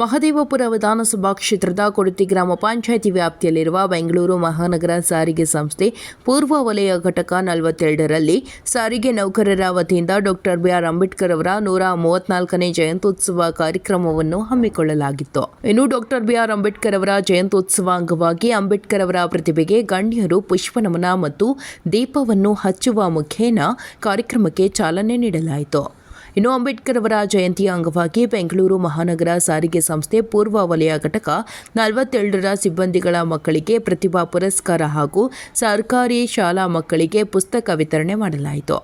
ಮಹದೇವಪುರ ವಿಧಾನಸಭಾ ಕ್ಷೇತ್ರದ ಕೊಡತಿ ಗ್ರಾಮ ಪಂಚಾಯಿತಿ ವ್ಯಾಪ್ತಿಯಲ್ಲಿರುವ ಬೆಂಗಳೂರು ಮಹಾನಗರ ಸಾರಿಗೆ ಸಂಸ್ಥೆ ಪೂರ್ವ ವಲಯ ಘಟಕ 42ರಲ್ಲಿ ಸಾರಿಗೆ ನೌಕರರ ವತಿಯಿಂದ ಡಾಕ್ಟರ್ ಬಿಆರ್ ಅಂಬೇಡ್ಕರ್ ಅವರ 134ನೇ ಜಯಂತ್ಯುತ್ಸವ ಕಾರ್ಯಕ್ರಮವನ್ನು ಹಮ್ಮಿಕೊಳ್ಳಲಾಗಿತ್ತು. ಇನ್ನು ಡಾಕ್ಟರ್ ಬಿಆರ್ ಅಂಬೇಡ್ಕರ್ ಅವರ ಜಯಂತ್ಯುತ್ಸವ ಅಂಗವಾಗಿ ಅಂಬೇಡ್ಕರ್ ಅವರ ಪ್ರತಿಭೆಗೆ ಗಣ್ಯರು ಪುಷ್ಪನಮನ ಮತ್ತು ದೀಪವನ್ನು ಹಚ್ಚುವ ಮುಖೇನ ಕಾರ್ಯಕ್ರಮಕ್ಕೆ ಚಾಲನೆ ನೀಡಲಾಯಿತು. ಇನ್ನು ಅಂಬೇಡ್ಕರ್ ಅವರ ಜಯಂತಿಯ ಅಂಗವಾಗಿ ಬೆಂಗಳೂರು ಮಹಾನಗರ ಸಾರಿಗೆ ಸಂಸ್ಥೆ ಪೂರ್ವ ವಲಯ ಘಟಕ 42ರ ಸಿಬ್ಬಂದಿಗಳ ಮಕ್ಕಳಿಗೆ ಪ್ರತಿಭಾ ಪುರಸ್ಕಾರ ಹಾಗೂ ಸರ್ಕಾರಿ ಶಾಲಾ ಮಕ್ಕಳಿಗೆ ಪುಸ್ತಕ ವಿತರಣೆ ಮಾಡಲಾಯಿತು.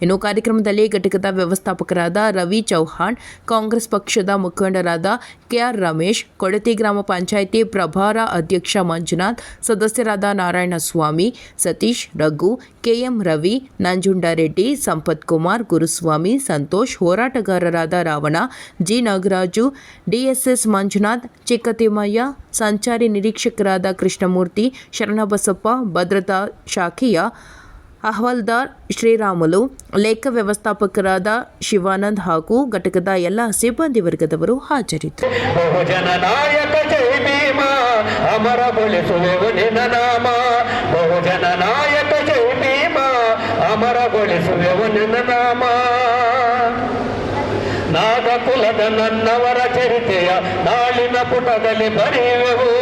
ಇನ್ನು ಕಾರ್ಯಕ್ರಮದಲ್ಲಿ ಘಟಕದ ವ್ಯವಸ್ಥಾಪಕರಾದ ರವಿ ಚೌಹಾಣ್, ಕಾಂಗ್ರೆಸ್ ಪಕ್ಷದ ಮುಖಂಡರಾದ ಕೆಆರ್ ರಮೇಶ್, ಕೊಡತಿ ಗ್ರಾಮ ಪಂಚಾಯಿತಿ ಪ್ರಭಾರ ಅಧ್ಯಕ್ಷ ಮಂಜುನಾಥ್, ಸದಸ್ಯರಾದ ನಾರಾಯಣಸ್ವಾಮಿ, ಸತೀಶ್, ರಘು, ಕೆಎಂ ರವಿ, ನಂಜುಂಡರೆಡ್ಡಿ, ಸಂಪತ್ ಕುಮಾರ್, ಗುರುಸ್ವಾಮಿ, ಸಂತೋಷ್, ಹೋರಾಟಗಾರರಾದ ರಾವಣ, ಜಿ ನಾಗರಾಜು, ಡಿಎಸ್ಎಸ್ ಮಂಜುನಾಥ್, ಚಿಕ್ಕತಿಮ್ಮಯ್ಯ, ಸಂಚಾರಿ ನಿರೀಕ್ಷಕರಾದ ಕೃಷ್ಣಮೂರ್ತಿ, ಶರಣಬಸಪ್ಪ, ಭದ್ರತಾ ಶಾಖೆಯ ಅಹವಾಲ್ದಾರ್ ಶ್ರೀರಾಮುಲು, ಲೇಖ ವ್ಯವಸ್ಥಾಪಕರಾದ ಶಿವಾನಂದ್ ಹಾಗೂ ಘಟಕದ ಎಲ್ಲ ಸಿಬ್ಬಂದಿ ವರ್ಗದವರು ಹಾಜರಿದ್ದರು. ಬಹುಜನ ನಾಯಕ ಜೈ ಭೀಮ ಅಮರಗೊಳಿಸುವೆವು ನಿನ್ನ ನಾಮ. ಬಹುಜನ ನಾಯಕ ಜೈ ಭೀಮ ಅಮರಗೊಳಿಸುವೆವು ನಿನ್ನ ನಾಮ. ನಾಗಕುಲದ ನನ್ನವರ ಚರಿತೆಯ ನಾಳಿನ ಪುಟದಲ್ಲಿ ಬರೆಯುವೆವು.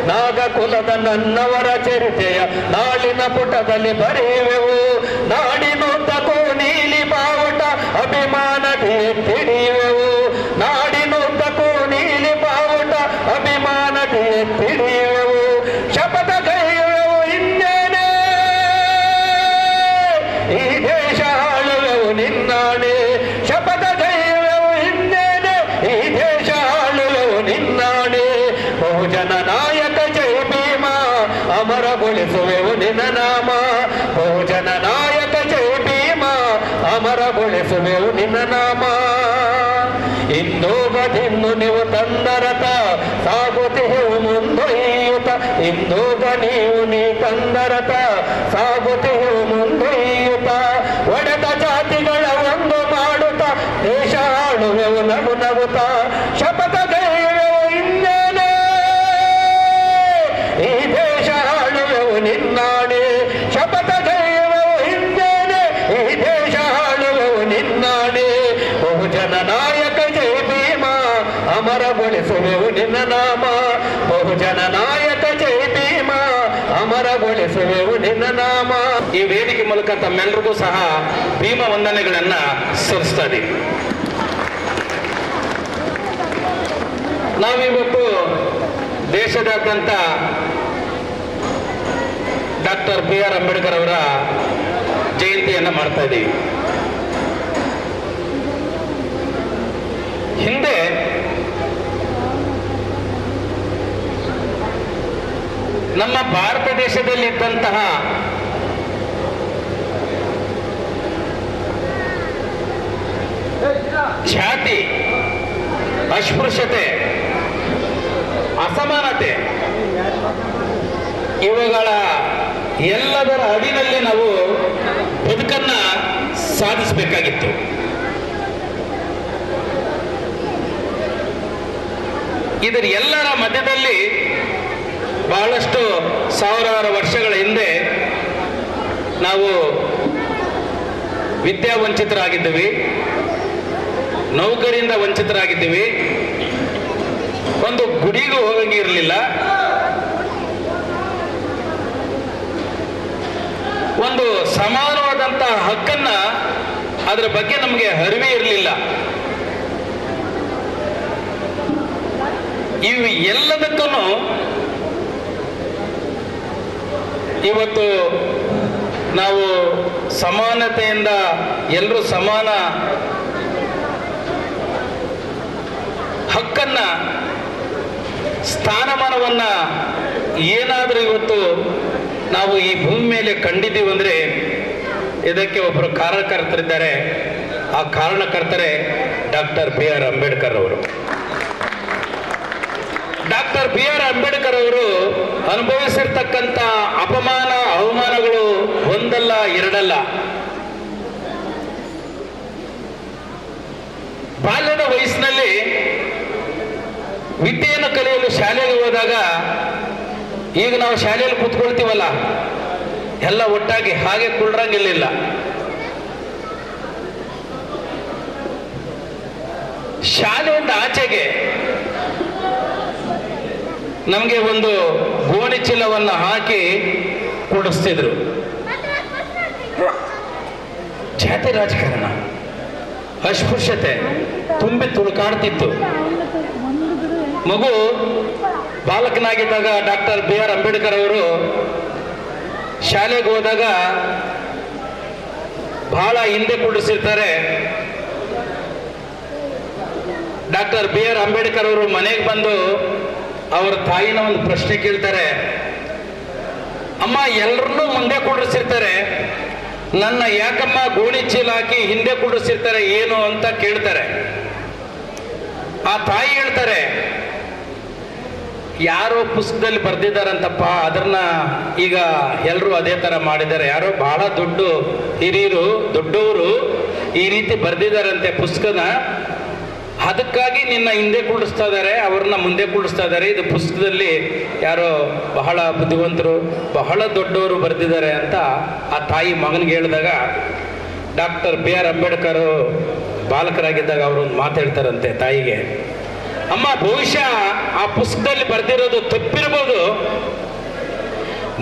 ನಾಗಕುಲದ ನನ್ನವರ ಚರಿತೆಯ ನಾಳಿನ ಪುಟದಲ್ಲಿ ಬರೆಯುವೆವು. ನಾಡಿನುದ್ದಕ್ಕೂ ನೀಲಿ ಬಾವುಟ ಅಭಿಮಾನದಿ ಎತ್ತಿಡಿಯುವೆವು. ನಾಡಿನುದ್ದಕ್ಕೂ ನೀಲಿ ಬಾವುಟ ಅಭಿಮಾನದಿ ಎತ್ತಿಡಿಯುವೆವು. ಶಪಥ ಕೈಯುವೆವು ಇನ್ನೇನೆ ಈ ದೇಶ ಆಳುವೆವು ನಿನ್ನಾಣೆ. ಶಪಥ ಕೈಯುವೆವು ಇನ್ನೇನೆ ಈ ದೇಶ ಆಳುವೆವು ನಿನ್ನಾಣೆ. ಬಹುಜನ ನಾಯಕ ಜೈ ಭೀಮ ಅಮರಗೊಳಿಸುವೆವು ನಿನ್ನ ನಾಮ. ಬಹುಜನ ನಾಯಕ ಜೈ ಭೀಮ ಅಮರಗೊಳಿಸುವೆವು ನಿನ್ನ ನಾಮ. ಇಂದು ಬದಿನ್ನು ನೀವು ತಂದರತ ಸಾಗುತ್ತಿಹೆವು ಮುಂದೊಯ್ಯುತ್ತ. ಇಂದು ನೀವು ನೀ ತಂದರತ ಸಾಗುತ್ತಿಹೆವು ಮುಂದೊಯ್ಯುತ್ತ. ಒಡೆದ ಜಾತಿಗಳ ಒಂದು ಮಾಡುತ್ತ ದೇಶ ಆಳುವೆವು ನಗು ನಗುತ್ತ. ಶಪಥ ಕೈಯುವೆವು ಇನ್ನೇನೆ ಈ ದೇಶ ಆಳುವೆವು ನಿನ್ನಾಣೆ. ಶಪಥ ಕೈಯುವೆವು ಇನ್ನೇನೆ ಈ ದೇಶ ಆಳುವೆವು ನಿನ್ನಾಣೆ. ಬಹುಜನ ನಾಯಕ ಜೈ ಭೀಮ ಅಮರಗೊಳಿಸುವೆವು ನಿನ್ನ ನಾಮ. ಬಹುಜನ ನಾಯಕ ಜೈ ಭೀಮ ಅಮರಗೊಳಿಸುವೆವು ನಿನ್ನ ನಾಮ. ಈ ವೇದಿಕೆ ಮೂಲಕ ತಮ್ಮೆಲ್ಲರಿಗೂ ಸಹ ಭೀಮ ವಂದನೆಗಳನ್ನ ಸಲ್ಲಿಸ್ತಾ ಇದ್ದೀವಿ. ನಾವಿವತ್ತು ದೇಶದಾದ್ಯಂತ ಡಾಕ್ಟರ್ ಬಿ ಆರ್ ಅಂಬೇಡ್ಕರ್ ಅವರ ಜಯಂತಿಯನ್ನು ಮಾಡ್ತಾ ಇದ್ದೀವಿ. ಹಿಂದೆ ನಮ್ಮ ಭಾರತ ದೇಶದಲ್ಲಿದ್ದಂತಹ ಜಾತಿ, ಅಸ್ಪೃಶ್ಯತೆ, ಅಸಮಾನತೆ ಇವುಗಳ ಎಲ್ಲದರ ಅಡಿನಲ್ಲಿ ನಾವು ಬದುಕನ್ನ ಸಾಧಿಸಬೇಕಾಗಿತ್ತು. ಇದರ ಎಲ್ಲರ ಮಧ್ಯದಲ್ಲಿ ಬಹಳಷ್ಟು ಸಾವಿರಾರು ವರ್ಷಗಳ ಹಿಂದೆ ನಾವು ವಿದ್ಯಾವಂಚಿತರಾಗಿದ್ದೀವಿ, ನೌಕರಿಯಿಂದ ವಂಚಿತರಾಗಿದ್ದೀವಿ, ಒಂದು ಗುಡಿಗೂ ಹೋಗಂಗಿರಲಿಲ್ಲ, ಒಂದು ಸಮಾನವಾದಂತಹ ಹಕ್ಕನ್ನ ಅದರ ಬಗ್ಗೆ ನಮಗೆ ಅರಿವೇ ಇರಲಿಲ್ಲ. ಇವು ಎಲ್ಲದಕ್ಕೂ ಇವತ್ತು ನಾವು ಸಮಾನತೆಯಿಂದ ಎಲ್ಲರೂ ಸಮಾನ ಹಕ್ಕನ್ನ, ಸ್ಥಾನಮಾನವನ್ನ ಏನಾದರೂ ಇವತ್ತು ನಾವು ಈ ಭೂಮಿ ಮೇಲೆ ಕಂಡಿದ್ದೀವಿ ಅಂದರೆ ಇದಕ್ಕೆ ಒಬ್ಬರು ಕಾರಣಕರ್ತರಿದ್ದಾರೆ. ಆ ಕಾರಣಕರ್ತರೇ ಡಾಕ್ಟರ್ ಬಿ ಆರ್ ಅಂಬೇಡ್ಕರ್ ಅವರು. ಡಾಕ್ಟರ್ ಬಿ ಆರ್ ಅಂಬೇಡ್ಕರ್ ಅವರು ಅನುಭವಿಸಿರ್ತಕ್ಕಂಥ ಅಪಮಾನ, ಅವಮಾನಗಳು ಒಂದಲ್ಲ ಎರಡಲ್ಲ. ಬಾಲ್ಯದ ವಯಸ್ಸಿನಲ್ಲಿ ವಿದ್ಯೆಯನ್ನು ಕಲಿಯಲು ಶಾಲೆಗೆ ಹೋದಾಗ ಈಗ ನಾವು ಶಾಲೆಯಲ್ಲಿ ಕೂತ್ಕೊಳ್ತೀವಲ್ಲ, ಎಲ್ಲ ಒಟ್ಟಾಗಿ ಹಾಗೆ ಕುಳ್ರಂಗಿಲ್ಲ. ಶಾಲೆಯಿಂದ ಆಚೆಗೆ ನಮಗೆ ಒಂದು ಗೋಣಿ ಚೀಲವನ್ನು ಹಾಕಿ ಕೂಡಿಸ್ತಿದ್ರು. ಜಾತಿ ರಾಜಕಾರಣ, ಅಸ್ಪೃಶ್ಯತೆ ತುಂಬಿ ತುಳುಕಾಡ್ತಿತ್ತು. ಮಗು ಬಾಲಕನಾಗಿದ್ದಾಗ ಡಾಕ್ಟರ್ BR ಅಂಬೇಡ್ಕರ್ ಅವರು ಶಾಲೆಗೆ ಹೋದಾಗ ಬಹಳ ಹಿಂದೆ ಕೂಡಿಸಿರ್ತಾರೆ. ಡಾಕ್ಟರ್ BR ಅಂಬೇಡ್ಕರ್ ಅವರು ಮನೆಗೆ ಬಂದು ಅವರ ತಾಯಿನ ಒಂದು ಪ್ರಶ್ನೆ ಕೇಳ್ತಾರೆ, ಅಮ್ಮ ಎಲ್ಲರನ್ನೂ ಮುಂದೆ ಕೂಡಿಸಿರ್ತಾರೆ, ನನ್ನ ಯಾಕಮ್ಮ ಗೋಣಿ ಚೀಲ ಹಾಕಿ ಹಿಂದೆ ಕೂಡಿಸಿರ್ತಾರೆ ಏನು ಅಂತ ಕೇಳ್ತಾರೆ. ಆ ತಾಯಿ ಹೇಳ್ತಾರೆ, ಯಾರೋ ಪುಸ್ತಕದಲ್ಲಿ ಬರ್ದಿದ್ದಾರಂತಪ್ಪ, ಅದನ್ನ ಈಗ ಎಲ್ಲರೂ ಅದೇ ತರ ಮಾಡಿದ್ದಾರೆ. ಯಾರೋ ಬಹಳ ಹಿರಿಯರು ದೊಡ್ಡವರು ಈ ರೀತಿ ಬರ್ದಿದ್ದಾರಂತೆ ಪುಸ್ತಕನ, ಅದಕ್ಕಾಗಿ ನಿನ್ನ ಹಿಂದೆ ಕೂಡಿಸ್ತಾ ಇದ್ದಾರೆ, ಅವ್ರನ್ನ ಮುಂದೆ ಕೂಡಿಸ್ತಾ ಇದ್ದಾರೆ. ಇದು ಪುಸ್ತಕದಲ್ಲಿ ಯಾರೋ ಬಹಳ ಬುದ್ಧಿವಂತರು, ಬಹಳ ದೊಡ್ಡವರು ಬರೆದಿದ್ದಾರೆ ಅಂತ ಆ ತಾಯಿ ಮಗನಿಗೆ ಹೇಳಿದಾಗ, ಡಾಕ್ಟರ್ BR ಅಂಬೇಡ್ಕರ್ ಬಾಲಕರಾಗಿದ್ದಾಗ ಅವರು ಒಂದು ಮಾತು ಹೇಳ್ತಾರಂತೆ ತಾಯಿಗೆ, ಅಮ್ಮ ಬಹುಶಃ ಆ ಪುಸ್ತಕದಲ್ಲಿ ಬರೆದಿರೋದು ತಪ್ಪಿರ್ಬೋದು,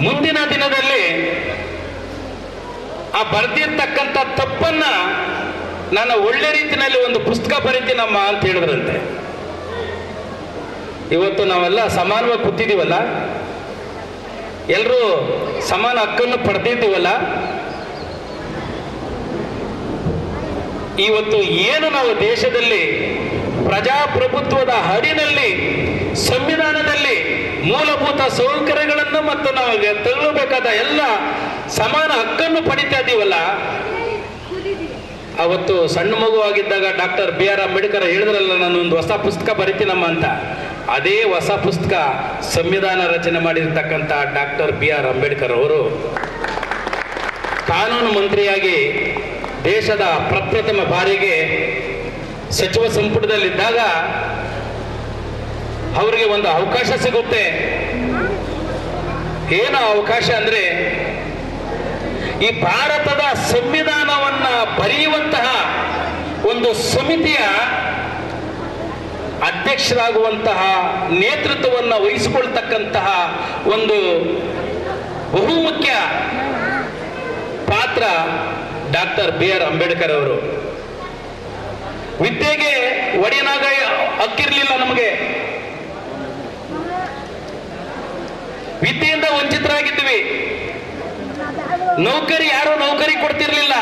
ಮುಂದಿನ ದಿನದಲ್ಲಿ ಆ ಬರೆದಿರ್ತಕ್ಕಂಥ ತಪ್ಪನ್ನ ನಾನು ಒಳ್ಳೆ ರೀತಿಯಲ್ಲಿ ಒಂದು ಪುಸ್ತಕ ಬರೀತೀನಮ್ಮ ಅಂತ ಹೇಳಿದ್ರಂತೆ. ಇವತ್ತು ನಾವೆಲ್ಲ ಸಮಾನವಾಗಿ ಕೂತಿದ್ದೀವಲ್ಲ, ಎಲ್ಲರೂ ಸಮಾನ ಹಕ್ಕನ್ನು ಪಡೆದಿದ್ದೀವಲ್ಲ, ಇವತ್ತು ಏನು ನಾವು ದೇಶದಲ್ಲಿ ಪ್ರಜಾಪ್ರಭುತ್ವದ ಅಡಿನಲ್ಲಿ ಸಂವಿಧಾನದಲ್ಲಿ ಮೂಲಭೂತ ಸೌಕರ್ಯಗಳನ್ನು ಮತ್ತು ನಾವು ತಗೊಳ್ಳಬೇಕಾದ ಎಲ್ಲ ಸಮಾನ ಹಕ್ಕನ್ನು ಪಡಿತಾ ಇದ್ದೀವಲ್ಲ, ಅವತ್ತು ಸಣ್ಣ ಮಗು ಆಗಿದ್ದಾಗ ಡಾಕ್ಟರ್ BR ಅಂಬೇಡ್ಕರ್ ಹೇಳಿದ್ರಲ್ಲ, ನಾನು ಒಂದು ಹೊಸ ಪುಸ್ತಕ ಬರಿತೀನಮ್ಮ ಅಂತ. ಅದೇ ಹೊಸ ಪುಸ್ತಕ ಸಂವಿಧಾನ ರಚನೆ ಮಾಡಿರ್ತಕ್ಕಂಥ ಡಾಕ್ಟರ್ BR ಅಂಬೇಡ್ಕರ್ ಅವರು ಕಾನೂನು ಮಂತ್ರಿಯಾಗಿ ದೇಶದ ಪ್ರಪ್ರಥಮ ಬಾರಿಗೆ ಸಚಿವ ಸಂಪುಟದಲ್ಲಿದ್ದಾಗ ಅವರಿಗೆ ಒಂದು ಅವಕಾಶ ಸಿಗುತ್ತೆ. ಏನು ಅವಕಾಶ ಅಂದ್ರೆ, ಈ ಭಾರತದ ಸಂವಿಧಾನವನ್ನ ಬರೆಯುವಂತಹ ಒಂದು ಸಮಿತಿಯ ಅಧ್ಯಕ್ಷರಾಗುವಂತಹ ನೇತೃತ್ವವನ್ನು ವಹಿಸಿಕೊಳ್ತಕ್ಕಂತಹ ಒಂದು ಬಹುಮುಖ್ಯ ಪಾತ್ರ ಡಾಕ್ಟರ್ BR ಅಂಬೇಡ್ಕರ್ ಅವರು. ವಿದ್ಯೆಗೆ ಒಡೆಯನಾಗ ಹಕ್ಕಿರ್ಲಿಲ್ಲ ನಮಗೆ, ವಿದ್ಯೆಯಿಂದ ವಂಚಿತರಾಗಿದ್ವಿ. ನೌಕರಿ ಯಾರು ನೌಕರಿ ಕೊಡ್ತಿರ್ಲಿಲ್ಲ,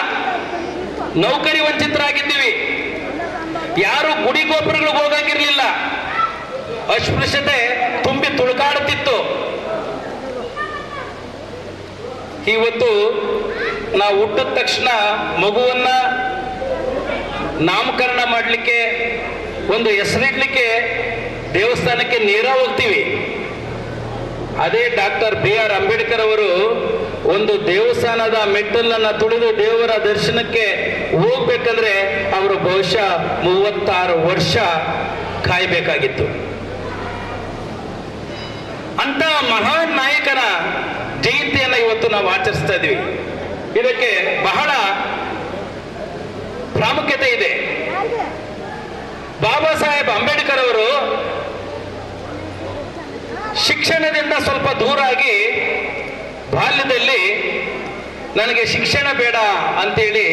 ನೌಕರಿ ವಂಚಿತರಾಗಿದ್ದೀವಿ. ಯಾರು ಗುಡಿ ಗೋಪುರಗಳಿಗೆ ಹೋಗಂಗಿರ್ಲಿಲ್ಲ, ಅಸ್ಪೃಶ್ಯತೆ ತುಂಬಿ ತುಳುಕಾಡುತ್ತಿತ್ತು. ಇವತ್ತು ನಾವು ಹುಟ್ಟಿದ ತಕ್ಷಣ ಮಗುವನ್ನ ನಾಮಕರಣ ಮಾಡಲಿಕ್ಕೆ, ಒಂದು ಹೆಸರಿಡ್ಲಿಕ್ಕೆ ದೇವಸ್ಥಾನಕ್ಕೆ ನೇರ ಹೋಗ್ತೀವಿ. ಅದೇ ಡಾಕ್ಟರ್ BR ಅಂಬೇಡ್ಕರ್ ಅವರು ಒಂದು ದೇವಸ್ಥಾನದ ಮೆಟ್ಟಲನ್ನ ತುಳಿದು ದೇವರ ದರ್ಶನಕ್ಕೆ ಹೋಗ್ಬೇಕಂದ್ರೆ ಅವರು ಬಹುಶಃ 36 ವರ್ಷ ಕಾಯಬೇಕಾಗಿತ್ತು. ಅಂತ ಮಹಾನ್ ನಾಯಕನ ಜಯಂತಿಯನ್ನು ಇವತ್ತು ನಾವು ಆಚರಿಸ್ತಾ ಇದ್ದೀವಿ. ಇದಕ್ಕೆ ಬಹಳ ಪ್ರಾಮುಖ್ಯತೆ ಇದೆ. ಬಾಬಾ ಸಾಹೇಬ್ ಅಂಬೇಡ್ಕರ್ ಅವರು ಶಿಕ್ಷಣದಿಂದ ಸ್ವಲ್ಪ ದೂರ ಆಗಿ ಬಾಲ್ಯದಲ್ಲಿ ನನಗೆ ಶಿಕ್ಷಣ ಬೇಡ ಅಂತೇಳಿ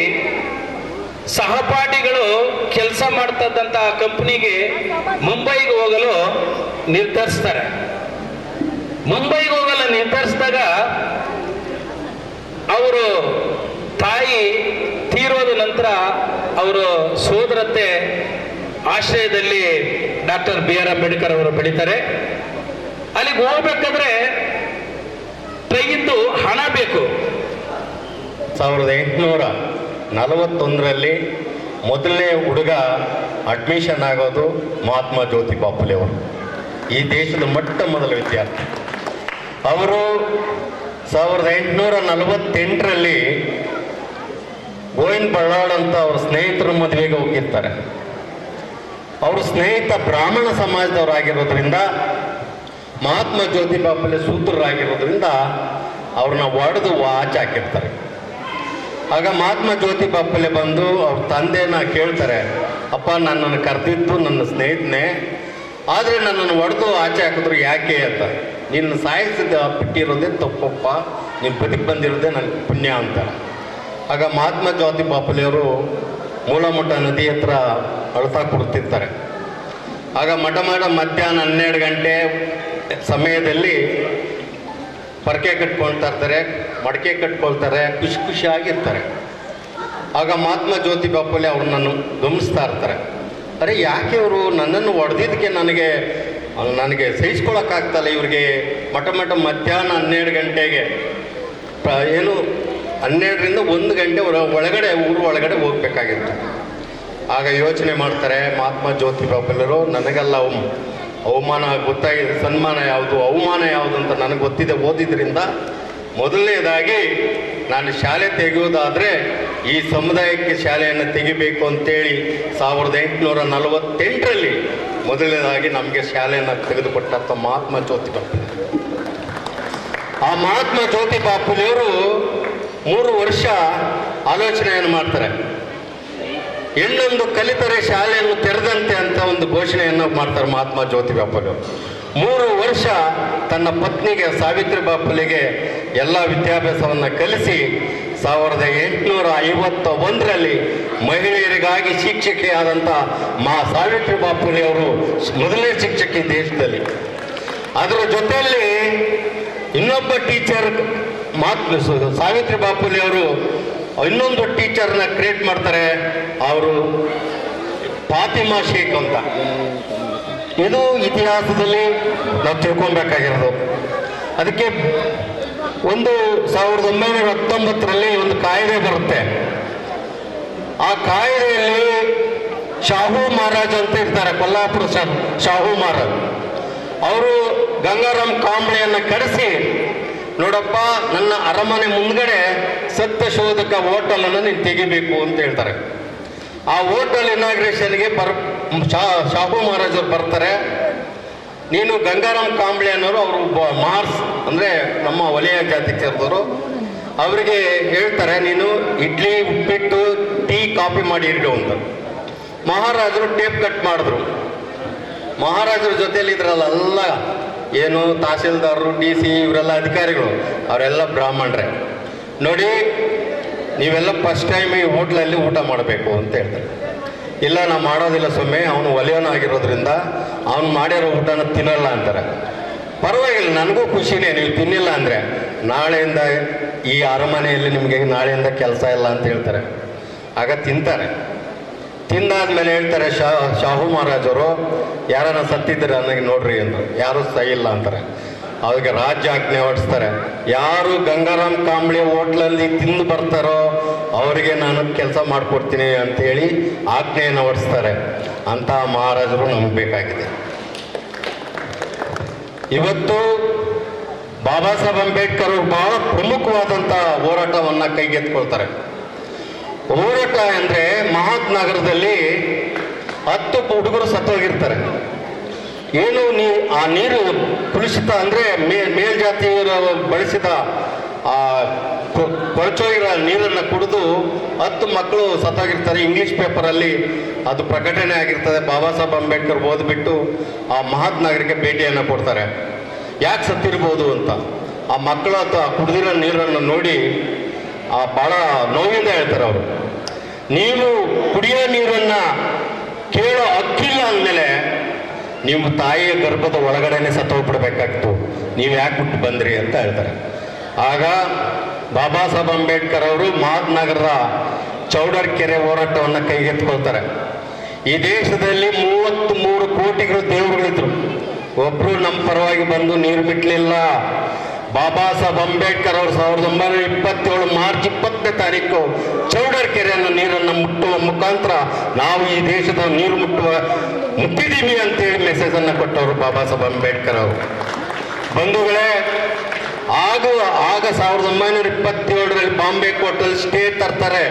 ಸಹಪಾಠಿಗಳು ಕೆಲಸ ಮಾಡ್ತಕ್ಕಂತಹ ಕಂಪನಿಗೆ ಮುಂಬೈಗೆ ಹೋಗಲು ನಿರ್ಧರಿಸ್ತಾರೆ. ಮುಂಬೈಗೆ ಹೋಗಲು ನಿರ್ಧರಿಸಿದಾಗ ಅವರು ತಾಯಿ ತೀರೋದ ನಂತರ ಅವರು ಸೋದರತ್ತೆ ಆಶ್ರಯದಲ್ಲಿ ಡಾಕ್ಟರ್ BR ಅಂಬೇಡ್ಕರ್ ಅವರು ಬೆಳೀತಾರೆ. ಅಲ್ಲಿಗೆ ಹೋಗ್ಬೇಕಾದ್ರೆ ಟ್ರೈನ್ದು ಹಣ ಬೇಕು. 1841ರಲ್ಲಿ ಮೊದಲನೇ ಹುಡುಗ ಅಡ್ಮಿಷನ್ ಆಗೋದು ಮಹಾತ್ಮ ಜ್ಯೋತಿಬಾ ಫುಲೆ ಅವರು, ಈ ದೇಶದ ಮೊಟ್ಟ ಮೊದಲ ವಿದ್ಯಾರ್ಥಿ. ಅವರು 1848ರಲ್ಲಿ ಗೋವಿಂದ ಬಳ್ಳಾಳ್ ಅಂತ ಅವ್ರ ಸ್ನೇಹಿತರ ಮದುವೆಗೆ ಹೋಗಿರ್ತಾರೆ. ಅವರು ಸ್ನೇಹಿತ ಬ್ರಾಹ್ಮಣ ಸಮಾಜದವರಾಗಿರೋದ್ರಿಂದ ಮಹಾತ್ಮ ಜ್ಯೋತಿಬಾ ಫುಲೆ ಸೂತ್ರರಾಗಿರೋದ್ರಿಂದ ಅವ್ರನ್ನ ಒಡೆದು ಆಚೆ ಹಾಕಿರ್ತಾರೆ. ಆಗ ಮಹಾತ್ಮ ಜ್ಯೋತಿಬಾ ಫುಲೆ ಬಂದು ಅವ್ರ ತಂದೆನ ಕೇಳ್ತಾರೆ, ಅಪ್ಪ ನನ್ನನ್ನು ಕರೆದಿದ್ದು ನನ್ನ ಸ್ನೇಹಿತನೇ, ಆದರೆ ನನ್ನನ್ನು ಒಡೆದು ಆಚೆ ಹಾಕಿದ್ರು ಯಾಕೆ ಅಂತ. ನಿನ್ನ ಸಾಯಿಸಿದ ಬಿಟ್ಟಿರೋದೇ ತಪ್ಪಪ್ಪ, ನೀನು ಬದುಕಿ ಬಂದಿರೋದೇ ನನಗೆ ಪುಣ್ಯ ಅಂತಾರೆ. ಆಗ ಮಹಾತ್ಮ ಜ್ಯೋತಿಬಾ ಫುಲೆಯವರು ಮೂಲಮಠ ನದಿ ಹತ್ರ ಅಳ್ತಾ ಕೊಡ್ತಿರ್ತಾರೆ. ಆಗ ಮಧ್ಯಾಹ್ನ 12 ಗಂಟೆ ಸಮಯದಲ್ಲಿ ಪರಕೆ ಕಟ್ಕೊಳ್ತಾ ಇರ್ತಾರೆ, ಮಡಕೆ ಕಟ್ಕೊಳ್ತಾರೆ, ಖುಷಿಯಾಗಿರ್ತಾರೆ. ಆಗ ಮಹಾತ್ಮ ಜ್ಯೋತಿಬಾ ಫುಲೆ ಅವ್ರನ್ನ ಗಮನಿಸ್ತಾ ಇರ್ತಾರೆ. ಅರೆ ಯಾಕೆ ಇವರು ನನ್ನನ್ನು ಹೊಡೆದಿದ್ದಕ್ಕೆ ನನಗೆ ಸಹಿಸ್ಕೊಳಕ್ಕಾಗ್ತಲ್ಲ, ಇವ್ರಿಗೆ ಮಧ್ಯಾಹ್ನ 12 ಗಂಟೆಗೆ ಏನು 12ರಿಂದ 1 ಗಂಟೆ ಒಳಗಡೆ ಊರು ಒಳಗಡೆ ಹೋಗ್ಬೇಕಾಗಿತ್ತು. ಆಗ ಯೋಚನೆ ಮಾಡ್ತಾರೆ ಮಹಾತ್ಮ ಜ್ಯೋತಿಬಾ ಫುಲೆರು, ನನಗೆಲ್ಲ ಅವಮಾನ ಗೊತ್ತಾಗಿದೆ, ಸನ್ಮಾನ ಯಾವುದು ಅವಮಾನ ಯಾವುದು ಅಂತ ನನಗೆ ಗೊತ್ತಿದೆ ಓದಿದ್ರಿಂದ. ಮೊದಲನೇದಾಗಿ ನಾನು ಶಾಲೆ ತೆಗೆಯೋದಾದರೆ ಈ ಸಮುದಾಯಕ್ಕೆ ಶಾಲೆಯನ್ನು ತೆಗಿಬೇಕು ಅಂತೇಳಿ 1848ರಲ್ಲಿ ಮೊದಲನೇದಾಗಿ ನಮಗೆ ಶಾಲೆಯನ್ನು ತೆಗೆದುಕೊಟ್ಟಂಥ ಮಹಾತ್ಮ ಜ್ಯೋತಿಬಾ ಫುಲೆ. ಆ ಮಹಾತ್ಮ ಜ್ಯೋತಿಬಾ ಫುಲೆಯವರು 3 ವರ್ಷ ಆಲೋಚನೆಯನ್ನು ಮಾಡ್ತಾರೆ. ಹೆಣ್ಣೊಂದು ಕಲಿತರೆ ಶಾಲೆಯನ್ನು ತೆರೆದಂತೆ ಅಂತ ಒಂದು ಘೋಷಣೆಯನ್ನು ಮಾಡ್ತಾರೆ ಮಹಾತ್ಮ ಜ್ಯೋತಿಬಾ ಫುಲೆ. 3 ವರ್ಷ ತನ್ನ ಪತ್ನಿಗೆ ಸಾವಿತ್ರಿಬಾಯಿ ಫುಲೆಗೆ ಎಲ್ಲ ವಿದ್ಯಾಭ್ಯಾಸವನ್ನು ಕಲಿಸಿ 1851ರಲ್ಲಿ ಮಹಿಳೆಯರಿಗಾಗಿ ಶಿಕ್ಷಕಿಯಾದಂಥ ಸಾವಿತ್ರಿಬಾಯಿ ಫುಲೆ ಅವರು ಮೊದಲನೇ ಶಿಕ್ಷಕಿ ದೇಶದಲ್ಲಿ. ಅದರ ಜೊತೆಯಲ್ಲಿ ಇನ್ನೊಬ್ಬ ಟೀಚರ್ ಸಾವಿತ್ರಿಬಾಯಿ ಫುಲೆ ಅವರು ಇನ್ನೊಂದು ಟೀಚರ್ನ ಕ್ರಿಯೇಟ್ ಮಾಡ್ತಾರೆ. ಅವರು ಫಾತಿಮಾ ಶೇಖ್ ಅಂತ. ಇದು ಇತಿಹಾಸದಲ್ಲಿ ನಾವು ತಿಳ್ಕೊಬೇಕಾಗಿರೋದು. ಅದಕ್ಕೆ 1919ರಲ್ಲಿ ಒಂದು ಕಾಯ್ದೆ ಬರುತ್ತೆ. ಆ ಕಾಯ್ದೆಯಲ್ಲಿ ಶಾಹು ಮಹಾರಾಜ್ ಅಂತ ಇರ್ತಾರೆ, ಕೊಲ್ಲಾಪುರ ಶಾಹು ಮಹಾರಾಜ್. ಅವರು ಗಂಗಾರಾಮ್ ಕಾಂಬ್ಳೆಯನ್ನು ಕರೆಸಿ, ನೋಡಪ್ಪ ನನ್ನ ಅರಮನೆ ಮುಂದ್ಗಡೆ ಸತ್ಯಶೋಧಕ ಹೋಟೆಲನ್ನು ನೀನು ತೆಗಿಬೇಕು ಅಂತ ಹೇಳ್ತಾರೆ. ಆ ಹೋಟೆಲ್ ಇನಾಗ್ರೇಷನ್ಗೆ ಶಾಹು ಮಹಾರಾಜರು ಬರ್ತಾರೆ. ನೀನು ಗಂಗಾರಾಮ್ ಕಾಂಬ್ಳೆ ಅನ್ನೋರು, ಅವರು ಮಾರ್ಸ್ ಅಂದರೆ ನಮ್ಮ ವಲಯ ಜಾತಿಗೆ ಸೇರಿದವರು, ಅವರಿಗೆ ಹೇಳ್ತಾರೆ ನೀನು ಇಡ್ಲಿ ಉಪ್ಪಿಟ್ಟು ಟೀ ಕಾಫಿ ಮಾಡಿ ಇಡು ಅಂತ. ಮಹಾರಾಜರು ಟೇಪ್ ಕಟ್ ಮಾಡಿದ್ರು. ಮಹಾರಾಜರ ಜೊತೆಯಲ್ಲಿ ಇದ್ರಲ್ಲ ಎಲ್ಲ ಏನು ತಹಸೀಲ್ದಾರರು, DC ಇವರೆಲ್ಲ ಅಧಿಕಾರಿಗಳು, ಅವರೆಲ್ಲ ಬ್ರಾಹ್ಮಣರೇ. ನೋಡಿ ನೀವೆಲ್ಲ ಫಸ್ಟ್ ಟೈಮ್ ಈ ಹೋಟ್ಲಲ್ಲಿ ಊಟ ಮಾಡಬೇಕು ಅಂತ ಹೇಳ್ತಾರೆ. ಇಲ್ಲ ನಾವು ಮಾಡೋದಿಲ್ಲ ಸ್ವಾಮಿ, ಅವನು ಒಲೆಯವನಾಗಿರೋದ್ರಿಂದ ಅವನು ಮಾಡಿರೋ ಊಟನ ತಿನ್ನಲ್ಲ ಅಂತಾರೆ. ಪರವಾಗಿಲ್ಲ, ನನಗೂ ಖುಷಿನೇ, ನೀವು ತಿನ್ನಿಲ್ಲ ಅಂದರೆ ನಾಳೆಯಿಂದ ಈ ಅರಮನೆಯಲ್ಲಿ ನಿಮಗೆ ನಾಳೆಯಿಂದ ಕೆಲಸ ಇಲ್ಲ ಅಂತ ಹೇಳ್ತಾರೆ. ಆಗ ತಿಂತಾರೆ. ತಿಂದಾದ್ಮೇಲೆ ಹೇಳ್ತಾರೆ ಶಾಹು ಮಹಾರಾಜರು, ಯಾರನ್ನ ಸತ್ತಿದ್ದೀರ ನನಗೆ ನೋಡ್ರಿ ಅಂದರು. ಯಾರೂ ಸಹಿಲ್ಲ ಅಂತಾರೆ. ಅದಕ್ಕೆ ರಾಜ್ಯಾಜ್ಞೆ ಹೊಡಿಸ್ತಾರೆ, ಯಾರು ಗಂಗಾರಾಮ್ ಕಾಂಬ್ಳೆ ಹೋಟ್ಲಲ್ಲಿ ತಿಂದು ಬರ್ತಾರೋ ಅವರಿಗೆ ನಾನು ಕೆಲಸ ಮಾಡಿಕೊಡ್ತೀನಿ ಅಂತೇಳಿ ಆಜ್ಞೆಯನ್ನು ಹೊಡಿಸ್ತಾರೆ. ಅಂತ ಮಹಾರಾಜರು ನಮಗೆ ಬೇಕಾಗಿದೆ. ಇವತ್ತು ಬಾಬಾ ಸಾಹೇಬ್ ಅಂಬೇಡ್ಕರ್ ಅವರು ಬಹಳ ಪ್ರಮುಖವಾದಂಥ ಹೋರಾಟವನ್ನು ಕೈಗೆತ್ಕೊಳ್ತಾರೆ. ಹೋರಾಟ ಅಂದರೆ ಮಹಾತ್ನಗರದಲ್ಲಿ 10 ಹುಡುಗರು ಸತ್ತೋಗಿರ್ತಾರೆ. ಏನು ಆ ನೀರು ಕಲುಷಿತ ಅಂದರೆ ಮೇಲ್ಜಾತಿಯವರು ಬಳಸಿದ ಆ ಕೊಳಚೋಗಿರೋ ನೀರನ್ನು ಕುಡಿದು 10 ಮಕ್ಕಳು ಸತ್ತೋಗಿರ್ತಾರೆ. ಇಂಗ್ಲೀಷ್ ಪೇಪರಲ್ಲಿ ಅದು ಪ್ರಕಟಣೆ ಆಗಿರ್ತದೆ. ಬಾಬಾ ಸಾಹೇಬ್ ಅಂಬೇಡ್ಕರ್ ಓದ್ಬಿಟ್ಟು ಆ ಮಹಾತ್ನಗರಕ್ಕೆ ಭೇಟಿಯನ್ನು ಕೊಡ್ತಾರೆ. ಯಾಕೆ ಸತ್ತಿರ್ಬೋದು ಅಂತ. ಆ ಮಕ್ಕಳು ಅಥವಾ ಕುಡಿದಿರೋ ನೀರನ್ನು ನೋಡಿ ಭಾಳ ನೋವಿಂದ ಹೇಳ್ತಾರೆ ಅವರು, ನೀವು ಕುಡಿಯೋ ನೀರನ್ನು ಕೇಳೋ ಹಕ್ಕಿಲ್ಲ ಅಂದಮೇಲೆ ನಿಮ್ಮ ತಾಯಿಯ ಗರ್ಭದ ಒಳಗಡೆನೆ ಸತ್ತೋಗ್ಬಿಡ್ಬೇಕಾಗ್ತು, ನೀವು ಯಾಕೆ ಹುಟ್ಟು ಬಂದ್ರಿ ಅಂತ ಹೇಳ್ತಾರೆ. ಆಗ ಬಾಬಾ ಸಾಹೇಬ್ ಅಂಬೇಡ್ಕರ್ ಅವರು ಮಹಾತ್ನಗರದ ಚೌಡರ್ ಕೆರೆ ಹೋರಾಟವನ್ನು ಕೈಗೆತ್ಕೊಳ್ತಾರೆ. ಈ ದೇಶದಲ್ಲಿ 33 ಕೋಟಿಗಳು ದೇವರುಗಳಿದ್ರು, ಒಬ್ಬರು ನಮ್ಮ ಪರವಾಗಿ ಬಂದು ನೀರು ಬಿಟ್ಟಲಿಲ್ಲ. ಬಾಬಾ ಸಾಹೇಬ್ ಅಂಬೇಡ್ಕರ್ ಅವರು 1927 ಮಾರ್ಚ್ 20ನೇ ತಾರೀಕು ಚೌಡರ್ ಕೆರೆಯನ್ನು ನೀರನ್ನು ಮುಟ್ಟುವ ಮುಖಾಂತರ ನಾವು ಈ ದೇಶದ ನೀರು ಮುಟ್ಟಿದ್ದೀವಿ ಅಂತೇಳಿ ಮೆಸೇಜನ್ನು ಕೊಟ್ಟವರು ಬಾಬಾ ಸಾಹೇಬ್ ಅಂಬೇಡ್ಕರ್ ಅವರು. ಬಂಧುಗಳೇ, ಆಗ 1927ರಲ್ಲಿ ಬಾಂಬೆ ಕೋರ್ಟಲ್ಲಿ ಸ್ಟೇ ತರ್ತಾರೆ,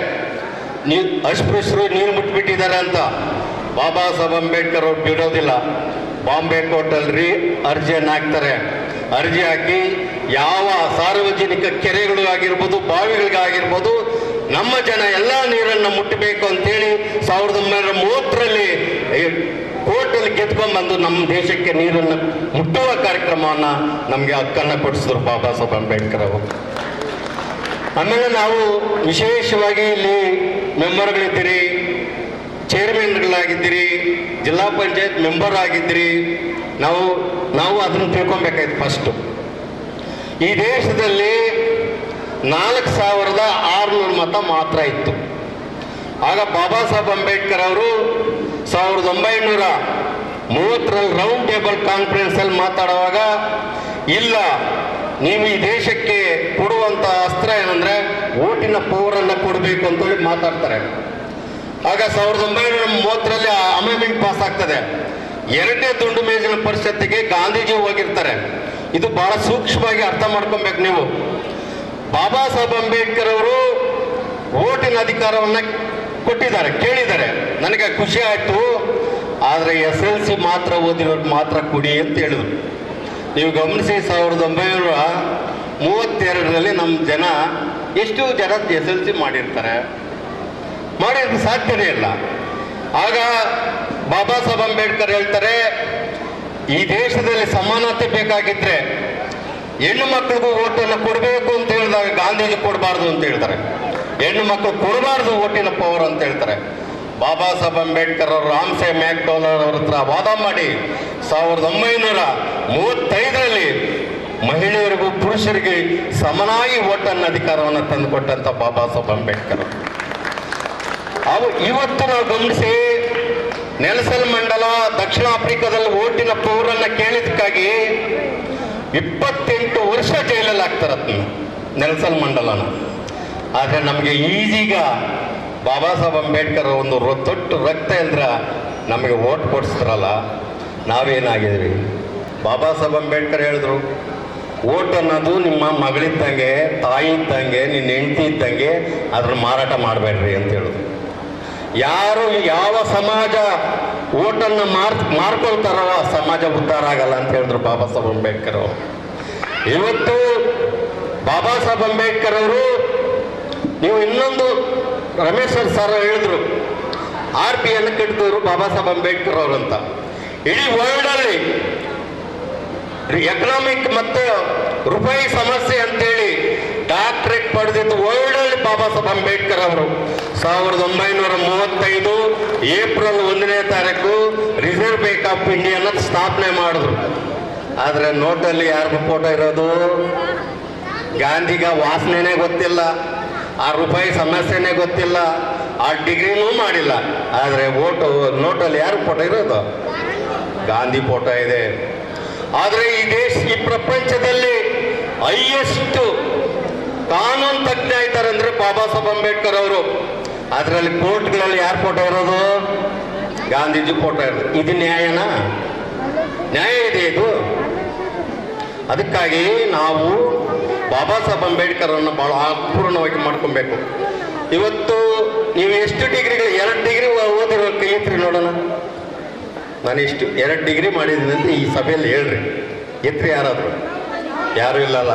ಅಸ್ಪೃಶ್ಯರು ನೀರು ಮುಟ್ಬಿಟ್ಟಿದ್ದಾರೆ ಅಂತ. ಬಾಬಾ ಸಾಹೇಬ್ ಅಂಬೇಡ್ಕರ್ ಅವ್ರು ಬಿಡೋದಿಲ್ಲ. ಬಾಂಬೆ ಕೋರ್ಟಲ್ಲಿ ಅರ್ಜಿಯನ್ನು ಹಾಕ್ತಾರೆ. ಅರ್ಜಿ ಹಾಕಿ ಯಾವ ಸಾರ್ವಜನಿಕ ಕೆರೆಗಳು ಆಗಿರ್ಬೋದು, ಬಾವಿಗಳಿಗಾಗಿರ್ಬೋದು, ನಮ್ಮ ಜನ ಎಲ್ಲ ನೀರನ್ನು ಮುಟ್ಟಬೇಕು ಅಂತೇಳಿ 1930ರಲ್ಲಿ ಕೋರ್ಟಲ್ಲಿ ಗೆದ್ಕೊಂಡ್ಬಂದು ನಮ್ಮ ದೇಶಕ್ಕೆ ನೀರನ್ನು ಮುಟ್ಟುವ ಕಾರ್ಯಕ್ರಮವನ್ನು ನಮಗೆ ಹಕ್ಕನ್ನು ಕೊಡಿಸಿದ್ರು ಬಾಬಾ ಸಾಹೇಬ್ ಅಂಬೇಡ್ಕರ್ ಅವರು. ಆಮೇಲೆ ನಾವು ವಿಶೇಷವಾಗಿ ಇಲ್ಲಿ ಮೆಂಬರ್ಗಳಿದ್ದೀರಿ, ಚೇರ್ಮನ್ಗಳಾಗಿದ್ದೀರಿ, ಜಿಲ್ಲಾ ಪಂಚಾಯತ್ ಮೆಂಬರ್ ಆಗಿದ್ದೀರಿ. ನಾವು ಅದನ್ನು ತಿಳ್ಕೊಬೇಕಾಯ್ತು. ಫಸ್ಟು ಈ ದೇಶದಲ್ಲಿ 4600 ಮತ ಮಾತ್ರ ಇತ್ತು. ಆಗ ಬಾಬಾ ಸಾಹೇಬ್ ಅಂಬೇಡ್ಕರ್ ಅವರು 1930ರಲ್ಲಿ ರೌಂಡ್ ಟೇಬಲ್ ಕಾನ್ಫರೆನ್ಸಲ್ಲಿ ಮಾತಾಡುವಾಗ, ಇಲ್ಲ, ನೀವು ಈ ದೇಶಕ್ಕೆ ಕೊಡುವಂಥ ಅಸ್ತ್ರ ಏನಂದ್ರೆ ಓಟಿನ ಪವರನ್ನು ಕೊಡಬೇಕು ಅಂತೇಳಿ ಮಾತಾಡ್ತಾರೆ. ಆಗ 1930ರಲ್ಲಿ ಅಮೆಂಡ್ಮೆಂಟ್ ಪಾಸ್ ಆಗ್ತದೆ. 2ನೇ ದುಂಡು ಮೇಜಿನ ಪರಿಷತ್ತಿಗೆ ಗಾಂಧೀಜಿ ಹೋಗಿರ್ತಾರೆ. ಇದು ಬಹಳ ಸೂಕ್ಷ್ಮವಾಗಿ ಅರ್ಥ ಮಾಡ್ಕೊಬೇಕು ನೀವು. ಬಾಬಾ ಸಾಹೇಬ್ ಅಂಬೇಡ್ಕರ್ ಅವರು ಓಟಿನ ಅಧಿಕಾರವನ್ನ ಕೊಟ್ಟಿದ್ದಾರೆ, ಕೇಳಿದ್ದಾರೆ. ನನಗೆ ಖುಷಿ ಆಯ್ತು. ಆದರೆ SLC ಮಾತ್ರ ಓದಿರೋರು ಮಾತ್ರ ಕೊಡಿ ಅಂತ ಹೇಳಿದ್ರು. ನೀವು ಗಮನಿಸಿ, 1932ರಲ್ಲಿ ನಮ್ಮ ಜನ ಎಷ್ಟು ಜನ SLC ಮಾಡಿರ್ತಾರೆ? ಮಾಡಿದ್ರೆ ಸಾಧ್ಯನೇ ಇಲ್ಲ. ಆಗ ಬಾಬಾ ಸಾಹೇಬ್ ಅಂಬೇಡ್ಕರ್ ಹೇಳ್ತಾರೆ, ಈ ದೇಶದಲ್ಲಿ ಸಮಾನತೆ ಬೇಕಾಗಿದ್ರೆ ಹೆಣ್ಣು ಮಕ್ಕಳಿಗೂ ಓಟನ್ನು ಕೊಡಬೇಕು ಅಂತ ಹೇಳಿದಾಗ ಗಾಂಧೀಜಿ ಕೊಡಬಾರ್ದು ಅಂತ ಹೇಳ್ತಾರೆ. ಹೆಣ್ಣು ಮಕ್ಕಳು ಕೊಡಬಾರ್ದು ಓಟಿನ ಪವರ್ ಅಂತ ಹೇಳ್ತಾರೆ. ಬಾಬಾ ಸಾಹೇಬ್ ಅಂಬೇಡ್ಕರ್ ಅವರು ರಾಮ್ಸೆ ಮ್ಯಾಕ್ಡೊನಾಲ್ಡ್ ಅವ್ರ ಹತ್ರ ವಾದ ಮಾಡಿ 1935ರಲ್ಲಿ ಮಹಿಳೆಯರಿಗೂ ಪುರುಷರಿಗೆ ಸಮನಾಗಿ ಓಟನ್ನ ಅಧಿಕಾರವನ್ನು ತಂದುಕೊಟ್ಟಂತ ಬಾಬಾ ಸಾಹೇಬ್ ಅಂಬೇಡ್ಕರ್ ಇವತ್ತು ನಾವು ಗಮನಿಸಿ, ನೆಲ್ಸನ್ ಮಂಡಲ ದಕ್ಷಿಣ ಆಫ್ರಿಕಾದಲ್ಲಿ ಓಟಿನ ಪವರನ್ನು ಕೇಳಿದಕ್ಕಾಗಿ 28 ವರ್ಷ ಜೈಲಲ್ಲಿ ಹಾಕ್ತಾರತ್ನ ನೆಲ್ಸನ್ ಮಂಡಲನ. ಆದರೆ ನಮಗೆ ಈಗೀಗ ಬಾಬಾ ಸಾಹೇಬ್ ಅಂಬೇಡ್ಕರ್ ಒಂದು ತೊಟ್ಟು ರಕ್ತ ಇಲ್ದ್ರ ನಮಗೆ ಓಟ್ ಕೊಡಿಸಿದ್ರಲ್ಲ, ನಾವೇನಾಗಿದ್ವಿ? ಬಾಬಾ ಸಾಹೇಬ್ ಅಂಬೇಡ್ಕರ್ ಹೇಳಿದ್ರು, ಓಟ್ ಅನ್ನೋದು ನಿಮ್ಮ ಮಗಳಿದ್ದಂಗೆ, ತಾಯಿ ಇದ್ದಂಗೆ, ನಿನ್ನ ಹೆಂಡತಿ ಇದ್ದಂಗೆ, ಅದ್ರ ಮಾರಾಟ ಮಾಡಬೇಡ್ರಿ ಅಂತ ಹೇಳಿದ್ರು. ಯಾರು ಯಾವ ಸಮಾಜ ಓಟನ್ನು ಮಾರ್ಕೊಳ್ತಾರೋ ಆ ಸಮಾಜ ಉದ್ಧಾರ ಆಗಲ್ಲ ಅಂತ ಹೇಳಿದ್ರು ಬಾಬಾ ಸಾಹೇಬ್ ಅಂಬೇಡ್ಕರ್ ಅವರು. ಇವತ್ತು ಬಾಬಾ ಸಾಹೇಬ್ ಅಂಬೇಡ್ಕರ್ ಅವರು, ನೀವು ಇನ್ನೊಂದು ರಮೇಶ್ ಸರ್ ಹೇಳಿದ್ರು, RPಯನ್ನು ಕಟ್ಟಿದವರು ಬಾಬಾ ಸಾಹೇಬ್ ಅಂಬೇಡ್ಕರ್ ಅವರು ಅಂತ. ಇಡೀ ವರ್ಲ್ಡಲ್ಲಿ ಎಕನಾಮಿಕ್ ಮತ್ತು ರೂಪಾಯಿ ಸಮಸ್ಯೆ ಅಂತೇಳಿ ಡಾಕ್ಟರೇಟ್ ಪಡೆದಿದ್ದು ವರ್ಲ್ಡಲ್ಲಿ ಬಾಬಾ ಸಾಹೇಬ್ ಅಂಬೇಡ್ಕರ್ ಅವರು. 1935 ಏಪ್ರಿಲ್ 1ನೇ ತಾರೀಕು ರಿಸರ್ವ್ ಬ್ಯಾಂಕ್ ಆಫ್ ಇಂಡಿಯಾನ ಸ್ಥಾಪನೆ ಮಾಡಿದ್ರು. ಆದರೆ ನೋಟಲ್ಲಿ ಯಾರಿಗೂ ಫೋಟೋ ಇರೋದು? ಗಾಂಧಿಗ ವಾಸನೆನೇ ಗೊತ್ತಿಲ್ಲ, ಆ ರೂಪಾಯಿ ಸಮಸ್ಯೆನೇ ಗೊತ್ತಿಲ್ಲ, ಆ ಡಿಗ್ರಿನೂ ಮಾಡಿಲ್ಲ. ಆದರೆ ನೋಟಲ್ಲಿ ಯಾರು ಫೋಟೋ ಇರೋದು? ಗಾಂಧಿ ಫೋಟೋ ಇದೆ. ಆದರೆ ಈ ಪ್ರಪಂಚದಲ್ಲಿ ಹೈಯೆಸ್ಟ್ ಕಾನೂನು ತಜ್ಞ ಇದ್ದಾರೆ ಅಂದ್ರೆ ಬಾಬಾ ಸಾಹೇಬ್ ಅಂಬೇಡ್ಕರ್ ಅವರು. ಅದರಲ್ಲಿ ಕೋರ್ಟ್ಗಳಲ್ಲಿ ಯಾರು ಫೋಟೋ ಇರೋದು? ಗಾಂಧೀಜಿ ಫೋಟೋ ಇರೋದು. ಇದು ನ್ಯಾಯನಾ? ನ್ಯಾಯ ಇದೆ ಇದು? ಅದಕ್ಕಾಗಿ ನಾವು ಬಾಬಾ ಸಾಹೇಬ್ ಅಂಬೇಡ್ಕರ್ ಅನ್ನು ಬಹಳ ಅಪೂರ್ಣವಾಗಿ ಮಾಡ್ಕೊಬೇಕು. ಇವತ್ತು ನೀವು ಎಷ್ಟು ಡಿಗ್ರಿಗಳು? 2 ಡಿಗ್ರಿ ಓದಿರೋ ಕೈ ಎತ್ರಿ ನೋಡೋಣ. ನಾನು ಇಷ್ಟು 2 ಡಿಗ್ರಿ ಮಾಡಿದ್ದೀನಿ ಅಂತ ಈ ಸಭೆಯಲ್ಲಿ ಹೇಳ್ರಿ, ಎತ್ರಿ ಯಾರಾದ್ರು? ಯಾರು ಇಲ್ಲಲ್ಲ.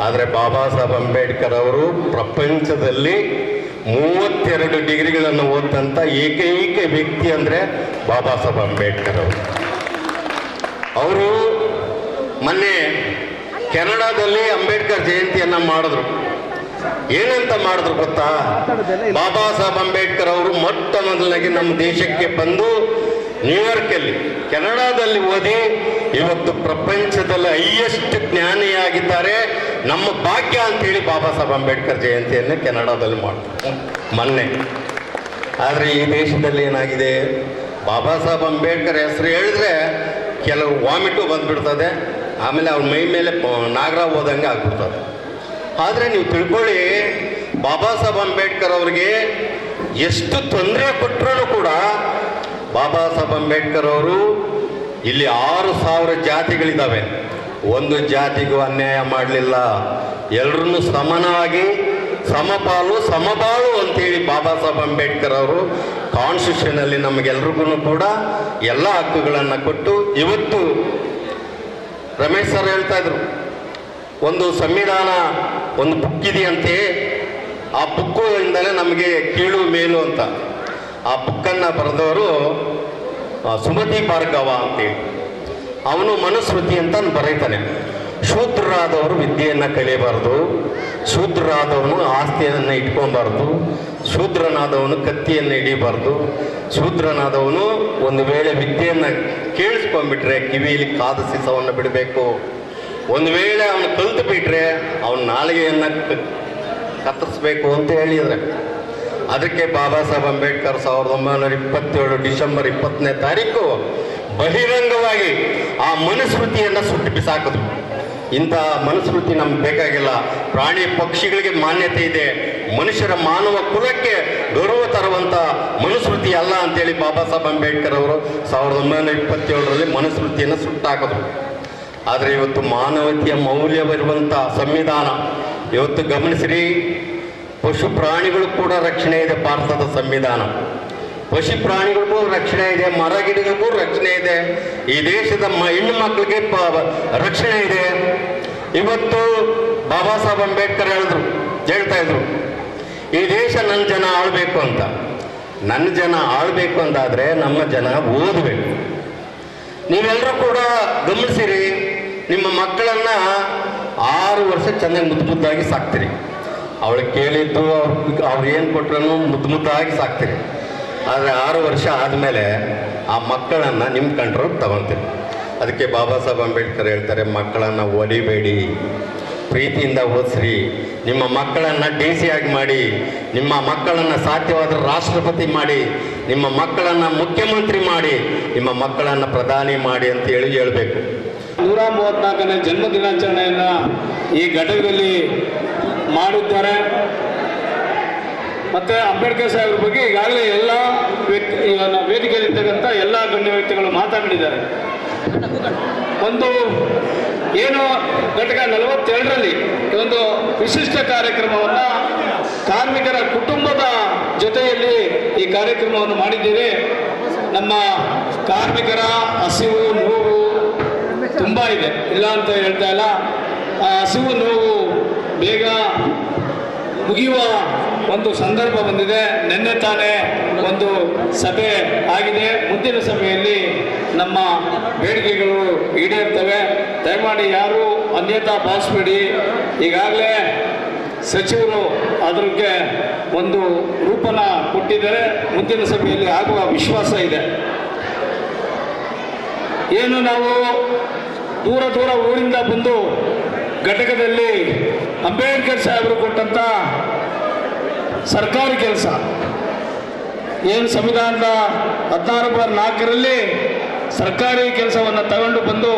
ಆದರೆ ಬಾಬಾ ಸಾಹೇಬ್ ಅಂಬೇಡ್ಕರ್ ಅವರು ಪ್ರಪಂಚದಲ್ಲಿ 32 ಡಿಗ್ರಿಗಳನ್ನು ಓದಂತ ಏಕೈಕ ವ್ಯಕ್ತಿ ಅಂದರೆ ಬಾಬಾ ಸಾಹೇಬ್ ಅಂಬೇಡ್ಕರ್ ಅವರು. ಮೊನ್ನೆ ಕೆನಡಾದಲ್ಲಿ ಅಂಬೇಡ್ಕರ್ ಜಯಂತಿಯನ್ನ ಮಾಡಿದ್ರು. ಏನಂತ ಮಾಡಿದ್ರು ಗೊತ್ತಾ? ಬಾಬಾ ಸಾಹೇಬ್ ಅಂಬೇಡ್ಕರ್ ಅವರು ಮೊಟ್ಟ ಮೊದಲನಾಗಿ ನಮ್ಮ ದೇಶಕ್ಕೆ ಬಂದು ನ್ಯೂಯಾರ್ಕಲ್ಲಿ, ಕೆನಡಾದಲ್ಲಿ ಓದಿ ಇವತ್ತು ಪ್ರಪಂಚದಲ್ಲಿ ಹೈಯೆಸ್ಟ್ ಜ್ಞಾನಿಯಾಗಿದ್ದಾರೆ, ನಮ್ಮ ಭಾಗ್ಯ ಅಂತೇಳಿ ಬಾಬಾ ಸಾಹೇಬ್ ಅಂಬೇಡ್ಕರ್ ಜಯಂತಿಯನ್ನು ಕೆನಡಾದಲ್ಲಿ ಮಾಡಿದ್ರು ಮೊನ್ನೆ. ಆದರೆ ಈ ದೇಶದಲ್ಲಿ ಏನಾಗಿದೆ? ಬಾಬಾ ಸಾಹೇಬ್ ಅಂಬೇಡ್ಕರ್ ಹೆಸರು ಹೇಳಿದ್ರೆ ಕೆಲವು ವಾಮಿಟು ಬಂದ್ಬಿಡ್ತದೆ, ಆಮೇಲೆ ಅವ್ರ ಮೈ ಮೇಲೆ ನಾಗರ ಹೋದಂಗೆ ಆಗ್ಬಿಡ್ತದೆ. ಆದರೆ ನೀವು ತಿಳ್ಕೊಳ್ಳಿ, ಬಾಬಾ ಸಾಹೇಬ್ ಅಂಬೇಡ್ಕರ್ ಅವ್ರಿಗೆ ಎಷ್ಟು ತೊಂದರೆ ಕೊಟ್ಟರೂ ಕೂಡ ಬಾಬಾ ಸಾಹೇಬ್ ಅಂಬೇಡ್ಕರ್ ಅವರು ಇಲ್ಲಿ 6000 ಜಾತಿಗಳಿದ್ದಾವೆ, ಒಂದು ಜಾತಿಗೂ ಅನ್ಯಾಯ ಮಾಡಲಿಲ್ಲ. ಎಲ್ಲರನ್ನೂ ಸಮಾನವಾಗಿ ಸಮಪಾಲು ಸಮಬಾಳು ಅಂತೇಳಿ ಬಾಬಾ ಸಾಹೇಬ್ ಅಂಬೇಡ್ಕರ್ ಅವರು ಕಾನ್ಸ್ಟಿಟ್ಯೂಷನಲ್ಲಿ ನಮಗೆಲ್ರಿಗೂ ಕೂಡ ಎಲ್ಲ ಹಕ್ಕುಗಳನ್ನು ಕೊಟ್ಟು ಇವತ್ತು ರಮೇಶ್ ಸರ್ ಹೇಳ್ತಾ ಇದ್ರು, ಒಂದು ಸಂವಿಧಾನ ಒಂದು ಬುಕ್ ಇದೆಯಂತೆ, ಆ ಬುಕ್ಕು ಇಂದಲೇ ನಮಗೆ ಕೀಳು ಮೇಲು ಅಂತ. ಆ ಬುಕ್ಕನ್ನು ಬರೆದವರು ಸುಮತಿ ಭಾರ್ಗವ ಅಂತೇಳಿ, ಅವನು ಮನುಸ್ಮೃತಿ ಅಂತ ಬರೀತಾನೆ. ಶೂದ್ರರಾದವರು ವಿದ್ಯೆಯನ್ನು ಕಲಿಯಬಾರ್ದು, ಶೂದ್ರರಾದವನು ಆಸ್ತಿಯನ್ನು ಇಟ್ಕೊಬಾರ್ದು, ಶೂದ್ರನಾದವನು ಕತ್ತಿಯನ್ನು ಹಿಡಿಯಬಾರ್ದು, ಶೂದ್ರನಾದವನು ಒಂದು ವೇಳೆ ವಿದ್ಯೆಯನ್ನು ಕೇಳಿಸ್ಕೊಂಡ್ಬಿಟ್ರೆ ಕಿವಿಯಲ್ಲಿ ಕಾದ ಸೀಸವನ್ನು ಬಿಡಬೇಕು. ಒಂದು ವೇಳೆ ಅವನು ಕಲಿತು ಬಿಟ್ರೆ ಅವನ ನಾಲಿಗೆಯನ್ನು ಕತ್ತರಿಸ್ಬೇಕು ಅಂತ ಹೇಳಿದರೆ, ಅದಕ್ಕೆ ಬಾಬಾ ಸಾಹೇಬ್ ಅಂಬೇಡ್ಕರ್ 1927 ಡಿಸೆಂಬರ್ 20ನೇ ತಾರೀಕು ಬಹಿರಂಗವಾಗಿ ಆ ಮನುಸ್ಮೃತಿಯನ್ನು ಸುಟ್ಟು ಬಿಸಾಕಿದ್ರು. ಇಂಥ ಮನುಸ್ಮೃತಿ ನಮ್ಗೆ ಬೇಕಾಗಿಲ್ಲ. ಪ್ರಾಣಿ ಪಕ್ಷಿಗಳಿಗೆ ಮಾನ್ಯತೆ ಇದೆ, ಮನುಷ್ಯರ ಮಾನವ ಕುಲಕ್ಕೆ ಗೌರವ ತರುವಂಥ ಮನುಸ್ಮೃತಿ ಅಲ್ಲ ಅಂತೇಳಿ ಬಾಬಾ ಸಾಹೇಬ್ ಅಂಬೇಡ್ಕರ್ ಅವರು 1927ರಲ್ಲಿ ಮನುಸ್ಮೃತಿಯನ್ನು ಸುಟ್ಟಾಕಿದ್ರು. ಆದರೆ ಇವತ್ತು ಮಾನವತೆಯ ಮೌಲ್ಯವಿರುವಂಥ ಸಂವಿಧಾನ ಇವತ್ತು ಗಮನಿಸಿರಿ. ಪಶು ಪ್ರಾಣಿಗಳು ಕೂಡ ರಕ್ಷಣೆ ಇದೆ ಭಾರತದ ಸಂವಿಧಾನ. ಪಶು ಪ್ರಾಣಿಗಳಿಗೂ ರಕ್ಷಣೆ ಇದೆ, ಮರ ಗಿಡಗಳಿಗೂ ರಕ್ಷಣೆ ಇದೆ, ಈ ದೇಶದ ಹೆಣ್ಣು ಮಕ್ಕಳಿಗೆ ರಕ್ಷಣೆ ಇದೆ. ಇವತ್ತು ಬಾಬಾ ಸಾಹೇಬ್ ಅಂಬೇಡ್ಕರ್ ಹೇಳ್ತಾ ಇದ್ರು, ಈ ದೇಶ ನನ್ನ ಜನ ಆಳ್ಬೇಕು ಅಂತ. ನನ್ನ ಜನ ಆಳ್ಬೇಕು ಅಂತಾದರೆ ನಮ್ಮ ಜನ ಓದಬೇಕು. ನೀವೆಲ್ಲರೂ ಕೂಡ ಗಮನಿಸಿರಿ, ನಿಮ್ಮ ಮಕ್ಕಳನ್ನು 6 ವರ್ಷ ಚೆನ್ನಾಗಿ ಮುದ್ದಾಗಿ ಸಾಕ್ತೀರಿ. ಅವಳು ಕೇಳಿದ್ದು ಅವ್ರು ಏನು ಕೊಟ್ರೂ ಮುದ್ದಾಗಿ ಸಾಕ್ತೀರಿ. ಆದರೆ 6 ವರ್ಷ ಆದಮೇಲೆ ಆ ಮಕ್ಕಳನ್ನು ನಿಮ್ಮ ಕಂಟ್ರೋಲ್ ತಗೊತೀರಿ. ಅದಕ್ಕೆ ಬಾಬಾ ಸಾಹೇಬ್ ಅಂಬೇಡ್ಕರ್ ಹೇಳ್ತಾರೆ, ಮಕ್ಕಳನ್ನು ಒಲಿಬೇಡಿ, ಪ್ರೀತಿಯಿಂದ ಓದಿಸ್ರಿ. ನಿಮ್ಮ ಮಕ್ಕಳನ್ನು DC ಆಗಿ ಮಾಡಿ, ನಿಮ್ಮ ಮಕ್ಕಳನ್ನು ಸಾಧ್ಯವಾದ ರಾಷ್ಟ್ರಪತಿ ಮಾಡಿ, ನಿಮ್ಮ ಮಕ್ಕಳನ್ನು ಮುಖ್ಯಮಂತ್ರಿ ಮಾಡಿ, ನಿಮ್ಮ ಮಕ್ಕಳನ್ನು ಪ್ರಧಾನಿ ಮಾಡಿ ಅಂತ ಹೇಳಬೇಕು. 134ನೇ ಜನ್ಮ ದಿನಾಚರಣೆಯನ್ನು ಈ ಘಟಕದಲ್ಲಿ ಮಾಡಿದ್ದಾರೆ. ಮತ್ತು ಅಂಬೇಡ್ಕರ್ ಸಾಹೇಬ್ರ ಬಗ್ಗೆ ಈಗಾಗಲೇ ಎಲ್ಲ ವೇದಿಕೆಯಲ್ಲಿರ್ತಕ್ಕಂಥ ಎಲ್ಲ ಗಣ್ಯ ವ್ಯಕ್ತಿಗಳು ಮಾತಾಡಿದ್ದಾರೆ. ಒಂದು ಏನು ಘಟಕ 42ರಲ್ಲಿ ಒಂದು ವಿಶಿಷ್ಟ ಕಾರ್ಯಕ್ರಮವನ್ನು ಕಾರ್ಮಿಕರ ಕುಟುಂಬದ ಜೊತೆಯಲ್ಲಿ ಈ ಕಾರ್ಯಕ್ರಮವನ್ನು ಮಾಡಿದ್ದೇವೆ. ನಮ್ಮ ಕಾರ್ಮಿಕರ ಹಸಿವು ನೋವು ತುಂಬ ಇದೆ, ಇಲ್ಲ ಅಂತ ಹೇಳ್ತಾ ಇಲ್ಲ. ಆ ಹಸಿವು ನೋವು ಬೇಗ ಮುಗಿಯುವ ಒಂದು ಸಂದರ್ಭ ಬಂದಿದೆ. ನಿನ್ನೆ ತಾನೇ ಒಂದು ಸಭೆ ಆಗಿದೆ. ಮುಂದಿನ ಸಭೆಯಲ್ಲಿ ನಮ್ಮ ಬೇಡಿಕೆಗಳು ಈಡೇರ್ತವೆ. ದಯಮಾಡಿ ಯಾರು ಅನ್ಯತಾ ಭಾವಿಸಬೇಡಿ. ಈಗಾಗಲೇ ಸಚಿವರು ಅದಕ್ಕೆ ಒಂದು ರೂಪನ ಕೊಟ್ಟಿದ್ದಾರೆ. ಮುಂದಿನ ಸಭೆಯಲ್ಲಿ ಆಗುವ ವಿಶ್ವಾಸ ಇದೆ. ಏನು ನಾವು ದೂರ ದೂರ ಊರಿಂದ ಬಂದು ಘಟಕದಲ್ಲಿ ಅಂಬೇಡ್ಕರ್ ಸಾಹೇಬರು ಕೊಟ್ಟಂಥ ಸರ್ಕಾರಿ ಕೆಲಸ ಏನು ಸಂವಿಧಾನದ 16/4ರಲ್ಲಿ ಸರ್ಕಾರಿ ಕೆಲಸವನ್ನು ತಗೊಂಡು ಬಂದು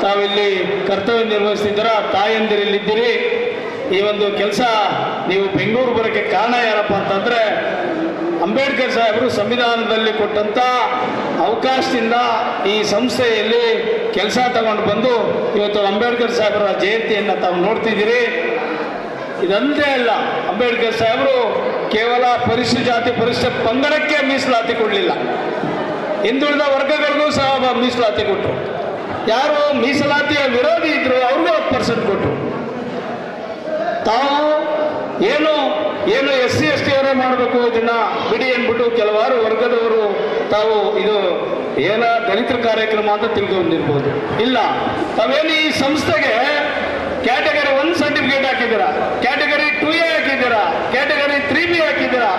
ತಾವಿಲ್ಲಿ ಕರ್ತವ್ಯ ನಿರ್ವಹಿಸ್ತಿದ್ದೀರ. ತಾಯಂದಿರಲ್ಲಿದ್ದೀರಿ. ಈ ಒಂದು ಕೆಲಸ ನೀವು ಬೆಂಗಳೂರು ಬರೋಕ್ಕೆ ಕಾರಣ ಏನಪ್ಪ ಅಂತಂದರೆ, ಅಂಬೇಡ್ಕರ್ ಸಾಹೇಬರು ಸಂವಿಧಾನದಲ್ಲಿ ಕೊಟ್ಟಂಥ ಅವಕಾಶದಿಂದ ಈ ಸಂಸ್ಥೆಯಲ್ಲಿ ಕೆಲಸ ತಗೊಂಡು ಬಂದು ಇವತ್ತು ಅಂಬೇಡ್ಕರ್ ಸಾಹೇಬರ ಜಯಂತಿಯನ್ನು ತಾವು ನೋಡ್ತಿದ್ದೀರಿ. ಇದೊಂದೇ ಅಲ್ಲ, ಅಂಬೇಡ್ಕರ್ ಸಾಹೇಬರು ಕೇವಲ ಪರಿಶಿಷ್ಟ ಜಾತಿ ಪರಿಶಿಷ್ಟ ಪಂಗಡಕ್ಕೆ ಮೀಸಲಾತಿ ಕೊಡಲಿಲ್ಲ, ಹಿಂದುಳಿದ ವರ್ಗಗಳಿಗೂ ಸಹ ಮೀಸಲಾತಿ ಕೊಟ್ಟರು. ಯಾರು ಮೀಸಲಾತಿಯ ವಿರೋಧಿ ಇದ್ರು ಅವ್ರಿಗೂ 10% ಕೊಟ್ಟರು. ತಾವು ಏನು SC ST ಅವರೇ ಮಾಡಬೇಕು, ಇದನ್ನು ಬಿಡಿ ಅಂದ್ಬಿಟ್ಟು ಕೆಲವಾರು ವರ್ಗದವರು ತಾವು ಇದು ಏನ ದಲಿತರ ಕಾರ್ಯಕ್ರಮ ಅಂತ ತಿಳ್ಕೊಂಡಿರ್ಬೋದು. ಇಲ್ಲ, ತಾವೇನು ಈ ಸಂಸ್ಥೆಗೆ ಕ್ಯಾಟಗರಿ 1 ಸರ್ಟಿಫಿಕೇಟ್ ಹಾಕಿದ್ದೀರಾ, ಕ್ಯಾಟಗರಿ 2A ಹಾಕಿದ್ದೀರಾ, ಕ್ಯಾಟಗರಿ 3B ಹಾಕಿದ್ದೀರಾ,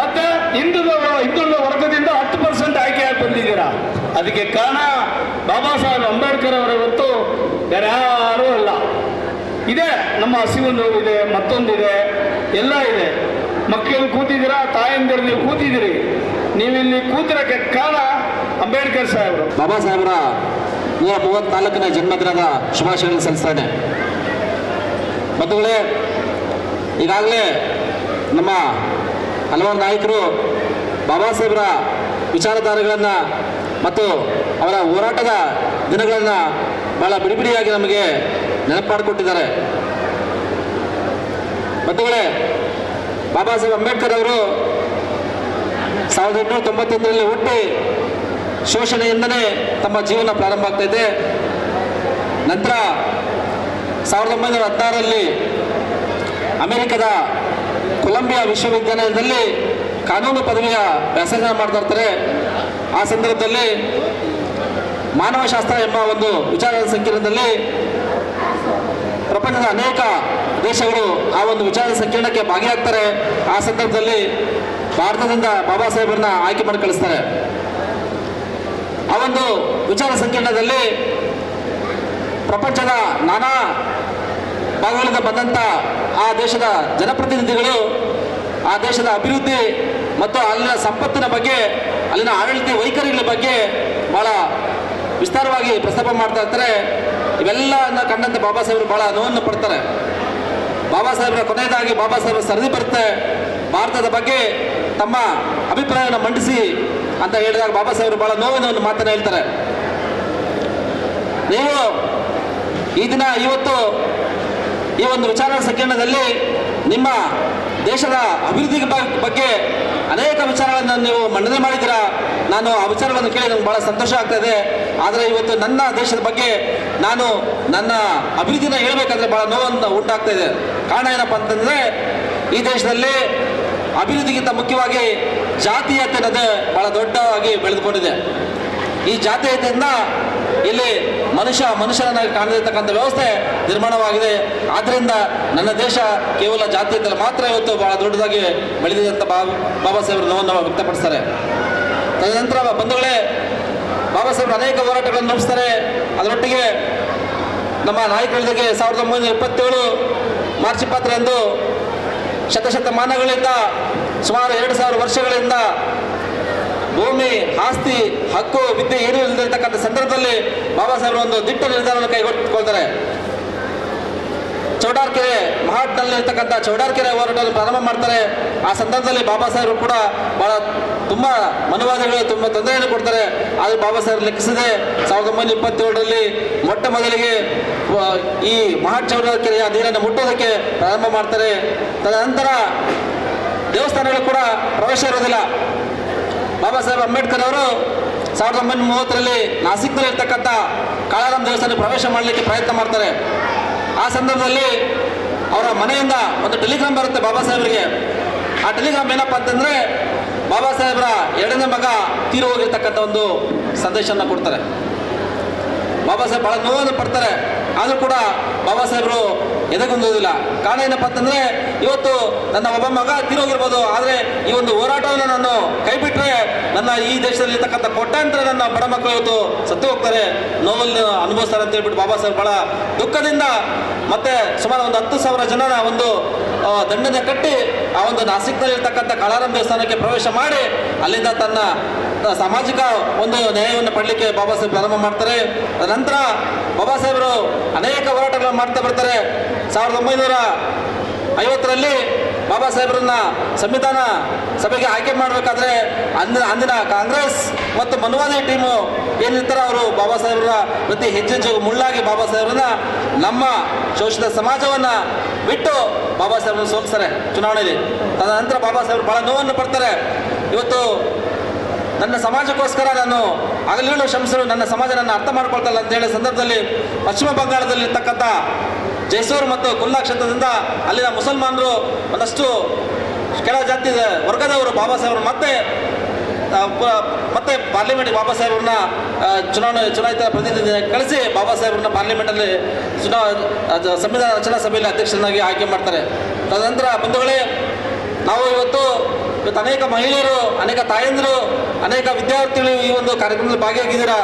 ಮತ್ತೆ ಹಿಂದುಳಿದ ವರ್ಗದಿಂದ 10% ಆಯ್ಕೆಯಾಗಿ ಬಂದಿದ್ದೀರಾ. ಅದಕ್ಕೆ ಕಾರಣ ಬಾಬಾ ಸಾಹೇಬ್ ಅಂಬೇಡ್ಕರ್ ಅವರ ಹೊರತು ಬೇರೆ ಯಾರೂ ಅಲ್ಲ. ಇದೆ, ನಮ್ಮ ಹಸಿವು ನೋವಿದೆ, ಮತ್ತೊಂದಿದೆ, ಎಲ್ಲ ಇದೆ. ಮಕ್ಕಳು ಕೂತಿದ್ದೀರಾ, ತಾಯಂದಿರು ನೀವು ಕೂತಿದ್ದೀರಿ. ನೀವಿಲ್ಲಿ ಕೂತಿರೋಕ್ಕೆ ಕಾರಣ ಅಂಬೇಡ್ಕರ್ ಸಾಹೇಬರು. ಬಾಬಾ ಸಾಹೇಬರ 134ನೇ ಜನ್ಮದಿನದ ಶುಭಾಶಯಗಳನ್ನು ಸಲ್ಲಿಸ್ತಾನೆ. ಬಂಧುಗಳೇ, ಈಗಾಗಲೇ ನಮ್ಮ ಹಲವಾರು ನಾಯಕರು ಬಾಬಾ ಸಾಹೇಬರ ವಿಚಾರಧಾರೆಗಳನ್ನು ಮತ್ತು ಅವರ ಹೋರಾಟದ ದಿನಗಳನ್ನು ಬಹಳ ಬಿಡಿಬಿಡಿಯಾಗಿ ನಮಗೆ ನೆನಪು ಮಾಡಿಕೊಟ್ಟಿದ್ದಾರೆ. ಬಂಧುಗಳೇ, ಬಾಬಾ ಸಾಹೇಬ್ ಅಂಬೇಡ್ಕರ್ ಅವರು 1891ರಲ್ಲಿ ಹುಟ್ಟಿ ಶೋಷಣೆಯಿಂದನೇ ತಮ್ಮ ಜೀವನ ಪ್ರಾರಂಭ ಆಗ್ತಾ ಇದೆ. ನಂತರ 1916ರಲ್ಲಿ ಅಮೆರಿಕದ ಕೊಲಂಬಿಯಾ ವಿಶ್ವವಿದ್ಯಾಲಯದಲ್ಲಿ ಕಾನೂನು ಪದವಿಯ ವ್ಯಾಸಂಗ ಮಾಡ್ತಾ ಇರ್ತಾರೆ. ಆ ಸಂದರ್ಭದಲ್ಲಿ ಮಾನವಶಾಸ್ತ್ರ ಎಂಬ ಒಂದು ವಿಚಾರದ ಸಂಕಿರಣದಲ್ಲಿ ಪ್ರಪಂಚದ ಅನೇಕ ದೇಶಗಳು ಆ ಒಂದು ವಿಚಾರದ ಸಂಕಿರಣಕ್ಕೆ ಭಾಗಿಯಾಗ್ತಾರೆ. ಆ ಸಂದರ್ಭದಲ್ಲಿ ಭಾರತದಿಂದ ಬಾಬಾ ಸಾಹೇಬರನ್ನ ಆಯ್ಕೆ ಮಾಡಿ ಕಳಿಸ್ತಾರೆ. ಆ ಒಂದು ವಿಚಾರ ಸಂಕಿರಣದಲ್ಲಿ ಪ್ರಪಂಚದ ನಾನಾ ಭಾಗಗಳಿಂದ ಬಂದಂಥ ಆ ದೇಶದ ಜನಪ್ರತಿನಿಧಿಗಳು ಆ ದೇಶದ ಅಭಿವೃದ್ಧಿ ಮತ್ತು ಅಲ್ಲಿನ ಸಂಪತ್ತಿನ ಬಗ್ಗೆ, ಅಲ್ಲಿನ ಆಡಳಿತ ವೈಖರಿಗಳ ಬಗ್ಗೆ ಭಾಳ ವಿಸ್ತಾರವಾಗಿ ಪ್ರಸ್ತಾಪ ಮಾಡ್ತಾ ಇರ್ತಾರೆ. ಇವೆಲ್ಲನ ಕಂಡಂತೆ ಬಾಬಾ ಸಾಹೇಬರು ಭಾಳ ನೋವನ್ನು ಪಡ್ತಾರೆ. ಬಾಬಾ ಸಾಹೇಬರ ಕೊನೆಯದಾಗಿ ಬಾಬಾ ಸಾಹೇಬರ ಸರದಿ ಬರುತ್ತೆ. ಭಾರತದ ಬಗ್ಗೆ ತಮ್ಮ ಅಭಿಪ್ರಾಯವನ್ನು ಮಂಡಿಸಿ ಅಂತ ಹೇಳಿದಾಗ ಬಾಬಾ ಸಾಹೇಬರು ಭಾಳ ನೋವಿನ ಒಂದು ಮಾತನ್ನು ಹೇಳ್ತಾರೆ. ನೀವು ಈ ದಿನ ಇವತ್ತು ಈ ಒಂದು ವಿಚಾರ ಸಂಕಿರಣದಲ್ಲಿ ನಿಮ್ಮ ದೇಶದ ಅಭಿವೃದ್ಧಿ ಬಗ್ಗೆ ಅನೇಕ ವಿಚಾರಗಳನ್ನು ನೀವು ಮಂಡನೆ ಮಾಡಿದ್ದೀರಾ. ನಾನು ಆ ವಿಚಾರಗಳನ್ನು ಕೇಳಿ ನನಗೆ ಭಾಳ ಸಂತೋಷ ಆಗ್ತಾ ಇದೆ. ಆದರೆ ಇವತ್ತು ನನ್ನ ದೇಶದ ಬಗ್ಗೆ ನಾನು ನನ್ನ ಅಭಿವೃದ್ಧಿನ ಹೇಳಬೇಕಾದ್ರೆ ಭಾಳ ನೋವನ್ನು ಉಂಟಾಗ್ತಾ ಇದೆ. ಕಾರಣ ಏನಪ್ಪ ಅಂತಂದರೆ, ಈ ದೇಶದಲ್ಲಿ ಅಭಿವೃದ್ಧಿಗಿಂತ ಮುಖ್ಯವಾಗಿ ಜಾತೀಯತೆ ಅನ್ನೋದು ಭಾಳ ದೊಡ್ಡವಾಗಿ ಬೆಳೆದುಕೊಂಡಿದೆ. ಈ ಜಾತೀಯತೆಯಿಂದ ಇಲ್ಲಿ ಮನುಷ್ಯನನ್ನಾಗಿ ಕಾಣದಿರ್ತಕ್ಕಂಥ ವ್ಯವಸ್ಥೆ ನಿರ್ಮಾಣವಾಗಿದೆ. ಆದ್ದರಿಂದ ನನ್ನ ದೇಶ ಕೇವಲ ಜಾತೀಯತೆಯಲ್ಲಿ ಮಾತ್ರ ಇವತ್ತು ಬಹಳ ದೊಡ್ಡದಾಗಿ ಬೆಳೆದಿದೆ ಅಂತ ಬಾಬಾ ಸಾಹೇಬರು ನೋವನ್ನು ವ್ಯಕ್ತಪಡಿಸ್ತಾರೆ. ತದನಂತರ ಬಂಧುಗಳೇ, ಬಾಬಾ ಸಾಹೇಬರು ಅನೇಕ ಹೋರಾಟಗಳನ್ನು ನಡೆಸ್ತಾರೆ. ಅದರೊಟ್ಟಿಗೆ ನಮ್ಮ ನಾಯಕರಿಗೆ 1927 ಮಾರ್ಚ್ 20ರಂದು ಶತಶತಮಾನಗಳಿಂದ ಸುಮಾರು 2000 ವರ್ಷಗಳಿಂದ ಭೂಮಿ, ಆಸ್ತಿ, ಹಕ್ಕು, ವಿದ್ಯೆ ಏನೂ ಇಲ್ಲದಿರ್ತಕ್ಕಂಥ ಸಂದರ್ಭದಲ್ಲಿ ಬಾಬಾ ಸಾಹೇಬರು ಒಂದು ದಿಟ್ಟ ನಿರ್ಧಾರವನ್ನು ಕೈಗೊಳ್ತಾರೆ. ಚೌಡಾರ್ಕೆರೆ ಮಹಾಟ್ನಲ್ಲಿ ಇರ್ತಕ್ಕಂಥ ಚೌಡಾರ್ಕೆರೆ ಹೋರಾಟವನ್ನು ಪ್ರಾರಂಭ ಮಾಡ್ತಾರೆ. ಆ ಸಂದರ್ಭದಲ್ಲಿ ಬಾಬಾ ಸಾಹೇಬರು ಕೂಡ ಬಹಳ ತುಂಬ ಮನುವಾದಿಗಳು ತುಂಬ ತೊಂದರೆಯನ್ನು ಕೊಡ್ತಾರೆ. ಆದರೆ ಬಾಬಾ ಸಾಹೇಬರು ಲೆಕ್ಕಿಸದೆ 1927ರಲ್ಲಿ ಮೊಟ್ಟ ಮೊದಲಿಗೆ ಈ ಮಹಾಟ್ ಚೌಡಾರ್ಕೆರೆಯ ನೀರನ್ನು ಮುಟ್ಟೋದಕ್ಕೆ ಪ್ರಾರಂಭ ಮಾಡ್ತಾರೆ. ತದನಂತರ ದೇವಸ್ಥಾನಗಳು ಕೂಡ ಪ್ರವೇಶ ಇರೋದಿಲ್ಲ. ಬಾಬಾ ಸಾಹೇಬ್ ಅಂಬೇಡ್ಕರ್ ಅವರು 1930ರಲ್ಲಿ ನಾಸಿಕ್ನಲ್ಲಿ ಇರ್ತಕ್ಕಂಥ ಕಾಳಾರಾಮ್ ದೇವಸ್ಥಾನ ಪ್ರವೇಶ ಮಾಡಲಿಕ್ಕೆ ಪ್ರಯತ್ನ ಮಾಡ್ತಾರೆ. ಆ ಸಂದರ್ಭದಲ್ಲಿ ಅವರ ಮನೆಯಿಂದ ಒಂದು ಟೆಲಿಗ್ರಾಮ್ ಬರುತ್ತೆ ಬಾಬಾ ಸಾಹೇಬರಿಗೆ. ಆ ಟೆಲಿಗ್ರಾಮ್ ಏನಪ್ಪ ಅಂತಂದರೆ, ಬಾಬಾ ಸಾಹೇಬರ 2ನೇ ಮಗ ತೀರು ಹೋಗಿರ್ತಕ್ಕಂಥ ಒಂದು ಸಂದೇಶವನ್ನು ಕೊಡ್ತಾರೆ. ಬಾಬಾ ಸಾಹೇಬ್ ಭಾಳ ನೋವನ್ನು ಪಡ್ತಾರೆ. ಆದರೂ ಕೂಡ ಬಾಬಾ ಸಾಹೇಬರು ಎದೆಗುಂದೋದಿಲ್ಲ. ಕಾರಣ ಏನಪ್ಪ ಅಂತಂದರೆ, ಇವತ್ತು ನನ್ನ ಒಬ್ಬ ಮಗ ತೀರೋಗಿರ್ಬೋದು, ಆದರೆ ಈ ಒಂದು ಹೋರಾಟವನ್ನು ನಾನು ಕೈ ಬಿಟ್ಟರೆ ನನ್ನ ಈ ದೇಶದಲ್ಲಿ ಇರ್ತಕ್ಕಂಥ ಕೋಟ್ಯಾಂತರ ನನ್ನ ಬಡ ಮಕ್ಕಳು ಇವತ್ತು ಸತ್ತು ಹೋಗ್ತಾರೆ, ನೋವನ್ನು ಅನುಭವಿಸ್ತಾರೆ ಅಂತ ಹೇಳ್ಬಿಟ್ಟು ಬಾಬಾ ಸಾಹೇಬ್ ಭಾಳ ದುಃಖದಿಂದ ಮತ್ತೆ ಸುಮಾರು ಒಂದು 10,000 ಜನರ ಒಂದು ದಂಡನೆ ಕಟ್ಟಿ ಆ ಒಂದು ನಾಸಿಕ್ನಲ್ಲಿ ಇರ್ತಕ್ಕಂಥ ಕಾಳಾರಾಮ್ ದೇವಸ್ಥಾನಕ್ಕೆ ಪ್ರವೇಶ ಮಾಡಿ ಅಲ್ಲಿಂದ ತನ್ನ ಸಾಮಾಜಿಕ ಒಂದು ನ್ಯಾಯವನ್ನು ಪಡಲಿಕ್ಕೆ ಬಾಬಾ ಸಾಹೇಬ್ ಪ್ರಾರಂಭ ಮಾಡ್ತಾರೆ. ನಂತರ ಬಾಬಾ ಸಾಹೇಬರು ಅನೇಕ ಹೋರಾಟಗಳನ್ನು ಮಾಡ್ತಾ ಬರ್ತಾರೆ. 1950ರಲ್ಲಿ ಬಾಬಾ ಸಾಹೇಬರನ್ನ ಸಂವಿಧಾನ ಸಭೆಗೆ ಆಯ್ಕೆ ಮಾಡಬೇಕಾದ್ರೆ ಅಂದಿನ ಕಾಂಗ್ರೆಸ್ ಮತ್ತು ಮನುವಾದಿ ಟೀಮು ಏನಿರ್ತಾರೆ ಅವರು ಬಾಬಾ ಸಾಹೇಬರ ಪ್ರತಿ ಹೆಜ್ಜೆಜ್ಜು ಮುಳ್ಳಾಗಿ ಬಾಬಾ ಸಾಹೇಬರನ್ನ ನಮ್ಮ ಶೋಷಿತ ಸಮಾಜವನ್ನು ಬಿಟ್ಟು ಬಾಬಾ ಸಾಹೇಬರನ್ನ ಸೋಲಿಸ್ತಾರೆ ಚುನಾವಣೆಯಲ್ಲಿ. ತದನಂತರ ಬಾಬಾ ಸಾಹೇಬರು ಭಾಳ ನೋವನ್ನು ಪಡ್ತಾರೆ. ಇವತ್ತು ನನ್ನ ಸಮಾಜಕ್ಕೋಸ್ಕರ ನಾನು ಹಗಲಿರುಳು ಶ್ರಮಿಸಲು ನನ್ನ ಸಮಾಜ ನನ್ನ ಅರ್ಥ ಮಾಡ್ಕೊಳ್ತಲ್ಲ ಅಂತ ಹೇಳೋ ಸಂದರ್ಭದಲ್ಲಿ ಪಶ್ಚಿಮ ಬಂಗಾಳದಲ್ಲಿರ್ತಕ್ಕಂಥ ಜೈಸೂರು ಮತ್ತು ಕುಲ್ಲಾ ಕ್ಷೇತ್ರದಿಂದ ಅಲ್ಲಿನ ಮುಸಲ್ಮಾನರು ಒಂದಷ್ಟು ಕೆಳ ಜಾತಿ ವರ್ಗದವರು ಬಾಬಾ ಸಾಹೇಬರು ಮತ್ತೆ ಪಾರ್ಲಿಮೆಂಟ್ಗೆ ಬಾಬಾ ಸಾಹೇಬ್ರನ್ನ ಚುನಾಯಿತ ಪ್ರತಿನಿಧಿ ಕಳಿಸಿ ಬಾಬಾ ಸಾಹೇಬ್ರನ್ನ ಪಾರ್ಲಿಮೆಂಟಲ್ಲಿ ಸಂವಿಧಾನ ರಚನಾ ಸಭೆಯಲ್ಲಿ ಅಧ್ಯಕ್ಷರನ್ನಾಗಿ ಆಯ್ಕೆ ಮಾಡ್ತಾರೆ. ತದನಂತರ ಬಂಧುಗಳೇ, ನಾವು ಇವತ್ತು ಅನೇಕ ಮಹಿಳೆಯರು, ಅನೇಕ ತಾಯಂದಿರು, ಅನೇಕ ವಿದ್ಯಾರ್ಥಿಗಳು ಈ ಒಂದು ಕಾರ್ಯಕ್ರಮದಲ್ಲಿ ಭಾಗಿಯಾಗಿದ್ದೀರಾ.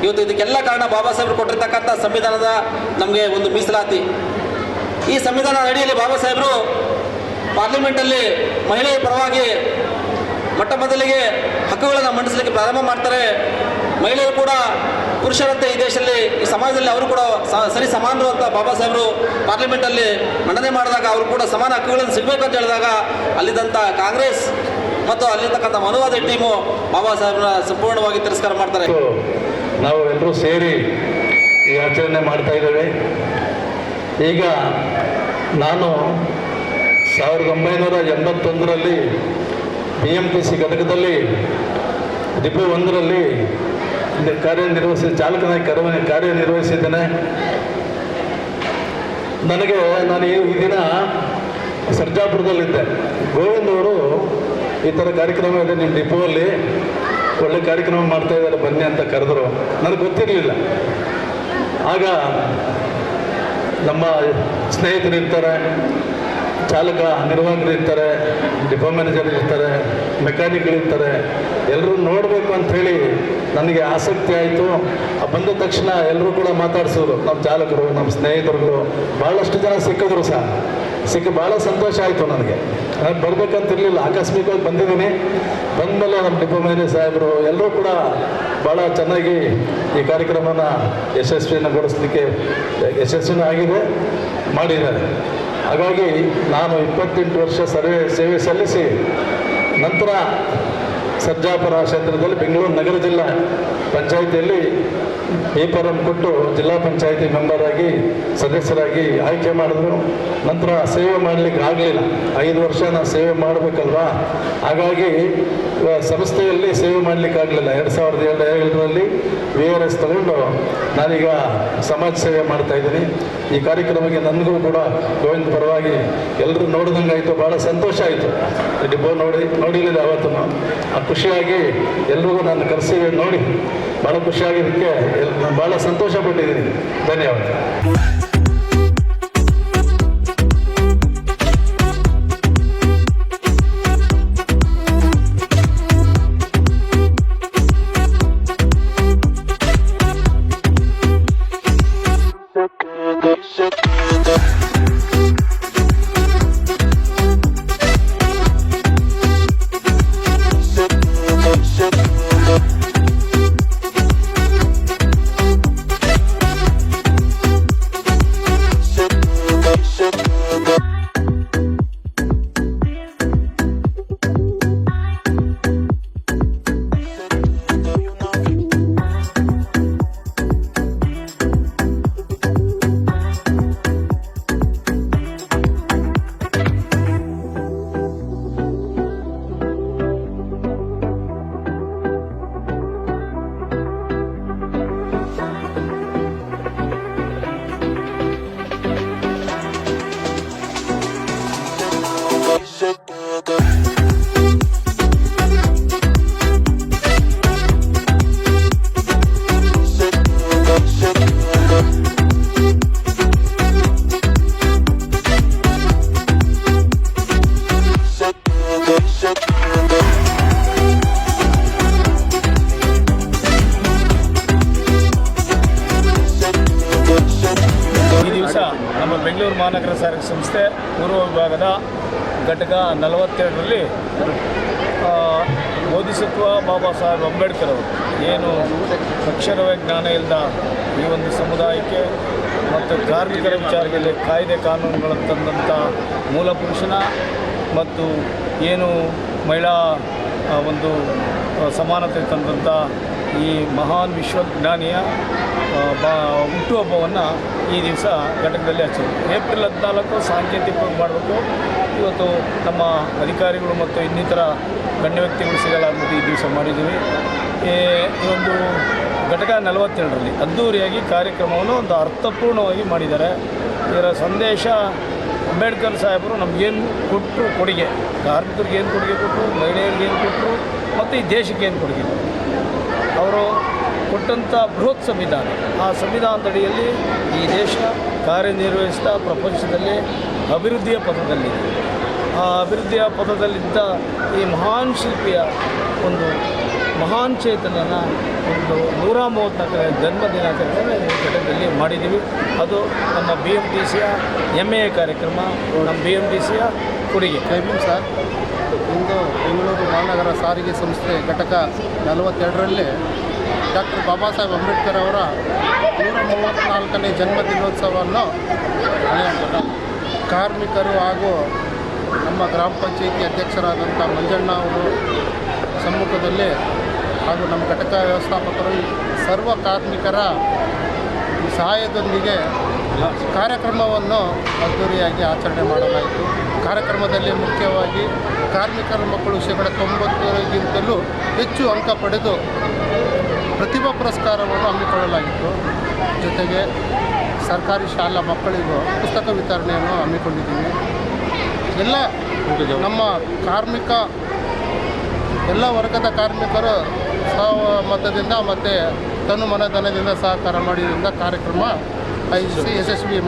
ಇವತ್ತು ಇದಕ್ಕೆಲ್ಲ ಕಾರಣ ಬಾಬಾ ಸಾಹೇಬರು ಕೊಟ್ಟಿರ್ತಕ್ಕಂಥ ಸಂವಿಧಾನದ ನಮಗೆ ಒಂದು ಮೀಸಲಾತಿ. ಈ ಸಂವಿಧಾನ ಅಡಿಯಲ್ಲಿ ಬಾಬಾ ಸಾಹೇಬರು ಪಾರ್ಲಿಮೆಂಟಲ್ಲಿ ಮಹಿಳೆಯರ ಪರವಾಗಿ ಮೊಟ್ಟ ಮೊದಲಿಗೆ ಹಕ್ಕುಗಳನ್ನು ಮಂಡಿಸಲಿಕ್ಕೆ ಪ್ರಾರಂಭ ಮಾಡ್ತಾರೆ. ಮಹಿಳೆಯರು ಕೂಡ ಪುರುಷರಂತೆ ಈ ದೇಶದಲ್ಲಿ, ಈ ಸಮಾಜದಲ್ಲಿ ಅವರು ಕೂಡ ಸರಿ ಸಮಾನರು ಅಂತ ಬಾಬಾ ಸಾಹೇಬರು ಪಾರ್ಲಿಮೆಂಟಲ್ಲಿ ಮಂಡನೆ ಮಾಡಿದಾಗ ಅವರು ಕೂಡ ಸಮಾನ ಹಕ್ಕುಗಳನ್ನು ಸಿಗಬೇಕು ಅಂತ ಹೇಳಿದಾಗ ಅಲ್ಲಿದ್ದಂಥ ಕಾಂಗ್ರೆಸ್ ಮತ್ತು ಅಲ್ಲಿರ್ತಕ್ಕಂಥ ಮನುವಾದಿ ಟೀಮು ಬಾಬಾ ಸಾಹೇಬ್ರನ್ನ ಸಂಪೂರ್ಣವಾಗಿ ತಿರಸ್ಕಾರ ಮಾಡ್ತಾರೆ. ನಾವು ಎಲ್ಲರೂ ಸೇರಿ ಈ ಆಚರಣೆ ಮಾಡ್ತಾ ಇದ್ದೇವೆ. ಈಗ ನಾನು 1981ರಲ್ಲಿ BMTC ಘಟಕದಲ್ಲಿ ಡಿಪೋ 1ರಲ್ಲಿ ಚಾಲಕನಾಗಿ ಕಾರ್ಯನಿರ್ವಹಿಸಿದ್ದೇನೆ. ನಾನು ಈ ದಿನ ಸರ್ಜಾಪುರದಲ್ಲಿದ್ದೆ. ಗೋವಿಂದ್ ಅವರು ಈ ಥರ ಕಾರ್ಯಕ್ರಮ ಇದೆ ನಿಮ್ಮ ಡಿಪೋಲ್ಲಿ, ಒಳ್ಳೆ ಕಾರ್ಯಕ್ರಮ ಮಾಡ್ತಾ ಇದ್ದಾರೆ ಬನ್ನಿ ಅಂತ ಕರೆದರು. ನನಗೆ ಗೊತ್ತಿರಲಿಲ್ಲ. ಆಗ ನಮ್ಮ ಸ್ನೇಹಿತರು ಇರ್ತಾರೆ, ಚಾಲಕ ನಿರ್ವಾಹಕರು ಇರ್ತಾರೆ, ಡಿಪೋ ಮ್ಯಾನೇಜರ್ ಇರ್ತಾರೆ, ಮೆಕ್ಯಾನಿಕ್ಗಳಿರ್ತಾರೆ, ಎಲ್ಲರೂ ನೋಡಬೇಕು ಅಂಥೇಳಿ ನನಗೆ ಆಸಕ್ತಿ ಆಯಿತು. ಬಂದ ತಕ್ಷಣ ಎಲ್ಲರೂ ಕೂಡ ಮಾತಾಡಿಸಿದ್ರು. ನಮ್ಮ ಚಾಲಕರು, ನಮ್ಮ ಸ್ನೇಹಿತರುಗಳು ಭಾಳಷ್ಟು ಜನ ಸಿಕ್ಕಿದ್ರು ಸಹ. ಭಾಳ ಸಂತೋಷ ಆಯಿತು ನನಗೆ. ನಾನು ಬರಬೇಕಂತಿರಲಿಲ್ಲ, ಆಕಸ್ಮಿಕವಾಗಿ ಬಂದಿದ್ದೀನಿ. ಬಂದಮೇಲೆ ನಮ್ಮ ಡಿಪೋ ಮ್ಯಾನೇಜರ್ ಸಾಹೇಬರು ಎಲ್ಲರೂ ಕೂಡ ಭಾಳ ಚೆನ್ನಾಗಿ ಈ ಕಾರ್ಯಕ್ರಮನ ಯಶಸ್ವಿಗೊಳಿಸ್ಲಿಕ್ಕೆ ಆಗಿದೆ, ಮಾಡಿದ್ದಾರೆ. ಹಾಗಾಗಿ ನಾನು 28 ವರ್ಷ ಸೇವೆ ಸಲ್ಲಿಸಿ ನಂತರ ಸರ್ಜಾಪುರ ಕ್ಷೇತ್ರದಲ್ಲಿ ಬೆಂಗಳೂರು ನಗರ ಜಿಲ್ಲಾ ಪಂಚಾಯಿತಿಯಲ್ಲಿ ಪೇಪರನ್ನು ಕೊಟ್ಟು ಜಿಲ್ಲಾ ಪಂಚಾಯಿತಿ ಮೆಂಬರಾಗಿ ಸದಸ್ಯರಾಗಿ ಆಯ್ಕೆ ಮಾಡಿದ್ರು. ನಂತರ ಸೇವೆ ಮಾಡಲಿಕ್ಕೆ ಆಗಲಿಲ್ಲ. 5 ವರ್ಷ ನಾನು ಸೇವೆ ಮಾಡಬೇಕಲ್ವಾ, ಹಾಗಾಗಿ ಸಂಸ್ಥೆಯಲ್ಲಿ ಸೇವೆ ಮಾಡಲಿಕ್ಕಾಗಲಿಲ್ಲ. 2007ರಲ್ಲಿ VRS ತಗೊಂಡು ನಾನೀಗ ಸಮಾಜ ಸೇವೆ ಮಾಡ್ತಾಯಿದ್ದೀನಿ. ಈ ಕಾರ್ಯಕ್ರಮಕ್ಕೆ ನನಗೂ ಕೂಡ ಗೋವಿಂದ ಪರವಾಗಿ ಎಲ್ಲರೂ ನೋಡಿದಂಗಾಯಿತು, ಭಾಳ ಸಂತೋಷ ಆಯಿತು. ಡಿಪೋ ನೋಡಿಲ್ಲ ಅವತ್ತು. ಖುಷಿಯಾಗಿ ಎಲ್ರಿಗೂ ನಾನು ಕರೆಸಿ ನೋಡಿ ಭಾಳ ಖುಷಿಯಾಗಿದ್ದಕ್ಕೆ ನಾನು ಭಾಳ ಸಂತೋಷ ಪಟ್ಟಿದ್ದೀನಿ. ಧನ್ಯವಾದ. ನಮ್ಮ ಬೆಂಗಳೂರು ಮಹಾನಗರ ಸಾರಿಗೆ ಸಂಸ್ಥೆ ಪೂರ್ವ ವಿಭಾಗದ ಘಟಕ 42ರಲ್ಲಿ ಬೋಧಿಸತ್ವ ಬಾಬಾ ಸಾಹೇಬ್ ಅಂಬೇಡ್ಕರ್ ಅವರು ಏನು ಅಕ್ಷರವೇ ಜ್ಞಾನ ಇಲ್ಲದ ಈ ಒಂದು ಸಮುದಾಯಕ್ಕೆ ಮತ್ತು ಕಾರ್ಮಿಕರ ವಿಚಾರದಲ್ಲಿ ಕಾಯ್ದೆ ಕಾನೂನುಗಳನ್ನು ತಂದಂಥ ಮೂಲ ಪುರುಷನ ಮತ್ತು ಏನು ಮಹಿಳಾ ಒಂದು ಸಮಾನತೆ ತಂದಂಥ ಈ ಮಹಾನ್ ವಿಶ್ವಜ್ಞಾನಿಯ ಹುಟ್ಟುಹಬ್ಬವನ್ನು ಈ ದಿವಸ ಘಟಕದಲ್ಲಿ ಹಚ್ಚಿದ್ರು. ಏಪ್ರಿಲ್ 14 ಸಾಂಕೇತಿಕವಾಗಿ ಮಾಡಬೇಕು. ಇವತ್ತು ನಮ್ಮ ಅಧಿಕಾರಿಗಳು ಮತ್ತು ಇನ್ನಿತರ ಗಣ್ಯ ವ್ಯಕ್ತಿಗಳು ಸಿಗಲಾರ್ದು ಈ ದಿವಸ ಮಾಡಿದ್ದೀವಿ. ಈ ಒಂದು ಘಟಕ 42ರಲ್ಲಿ ಅದ್ಧೂರಿಯಾಗಿ ಕಾರ್ಯಕ್ರಮವನ್ನು ಒಂದು ಅರ್ಥಪೂರ್ಣವಾಗಿ ಮಾಡಿದ್ದಾರೆ. ಇದರ ಸಂದೇಶ ಅಂಬೇಡ್ಕರ್ ಸಾಹೇಬರು ನಮಗೇನು ಕೊಟ್ಟರು ಕೊಡುಗೆ, ಕಾರ್ಮಿಕರಿಗೆ ಏನು ಕೊಡುಗೆ ಕೊಟ್ಟರು, ಮಹಿಳೆಯರಿಗೆ ಏನು ಕೊಟ್ಟರು ಮತ್ತು ಈ ದೇಶಕ್ಕೆ ಏನು ಕೊಡುಗೆ ಅವರು ಕೊಟ್ಟಂಥ ಬೃಹತ್ ಸಂವಿಧಾನ. ಆ ಸಂವಿಧಾನದಡಿಯಲ್ಲಿ ಈ ದೇಶ ಕಾರ್ಯನಿರ್ವಹಿಸ್ತಾ ಪ್ರಪಂಚದಲ್ಲಿ ಅಭಿವೃದ್ಧಿಯ ಪಥದಲ್ಲಿದೆ. ಆ ಅಭಿವೃದ್ಧಿಯ ಪಥದಲ್ಲಿದ್ದ ಈ ಮಹಾನ್ ಶಿಲ್ಪಿಯ ಒಂದು ಮಹಾನ್ ಚೇತನನ ಒಂದು 134ನೇ ಜನ್ಮದಿನಾಚರಣೆ ಘಟಕದಲ್ಲಿ ಮಾಡಿದ್ದೀವಿ. ಅದು ನಮ್ಮ BMTCಯ ಹೆಮ್ಮೆಯ ಕಾರ್ಯಕ್ರಮ, ನಮ್ಮ BMTCಯ ಕೊಡುಗೆ. ಸರ್, ಇಂದು ಬೆಂಗಳೂರು ಮಹಾನಗರ ಸಾರಿಗೆ ಸಂಸ್ಥೆ ಘಟಕ 42ರಲ್ಲಿ ಡಾಕ್ಟರ್ ಬಾಬಾ ಸಾಹೇಬ್ ಅಂಬೇಡ್ಕರ್ ಅವರ 134ನೇ ಜನ್ಮದಿನೋತ್ಸವವನ್ನು ಕಾರ್ಮಿಕರು ಹಾಗೂ ನಮ್ಮ ಗ್ರಾಮ ಪಂಚಾಯಿತಿ ಅಧ್ಯಕ್ಷರಾದಂಥ ಮಂಜಣ್ಣ ಅವರು ಸಮ್ಮುಖದಲ್ಲಿ ಹಾಗೂ ನಮ್ಮ ಘಟಕ ವ್ಯವಸ್ಥಾಪಕರು ಸರ್ವ ಕಾರ್ಮಿಕರ ಸಹಾಯದೊಂದಿಗೆ ಕಾರ್ಯಕ್ರಮವನ್ನು ಅದ್ದೂರಿಯಾಗಿ ಆಚರಣೆ ಮಾಡಲಾಯಿತು. ಕಾರ್ಯಕ್ರಮದಲ್ಲಿ ಮುಖ್ಯವಾಗಿ ಕಾರ್ಮಿಕರ ಮಕ್ಕಳು 90%ಗಿಂತಲೂ ಹೆಚ್ಚು ಅಂಕ ಪಡೆದು ಪ್ರತಿಭಾ ಪುರಸ್ಕಾರವನ್ನು ಹಮ್ಮಿಕೊಳ್ಳಲಾಗಿತ್ತು. ಜೊತೆಗೆ ಸರ್ಕಾರಿ ಶಾಲಾ ಮಕ್ಕಳಿಗೂ ಪುಸ್ತಕ ವಿತರಣೆಯನ್ನು ಹಮ್ಮಿಕೊಂಡಿದ್ದೀವಿ. ಎಲ್ಲ ನಮ್ಮ ಎಲ್ಲ ವರ್ಗದ ಕಾರ್ಮಿಕರು ಸಹಮತದಿಂದ ಮತ್ತು ತನು ಮನಧನದಿಂದ ಸಹಕಾರ ಮಾಡಿದ್ದರಿಂದ ಕಾರ್ಯಕ್ರಮ ಯಶಸ್ವಿ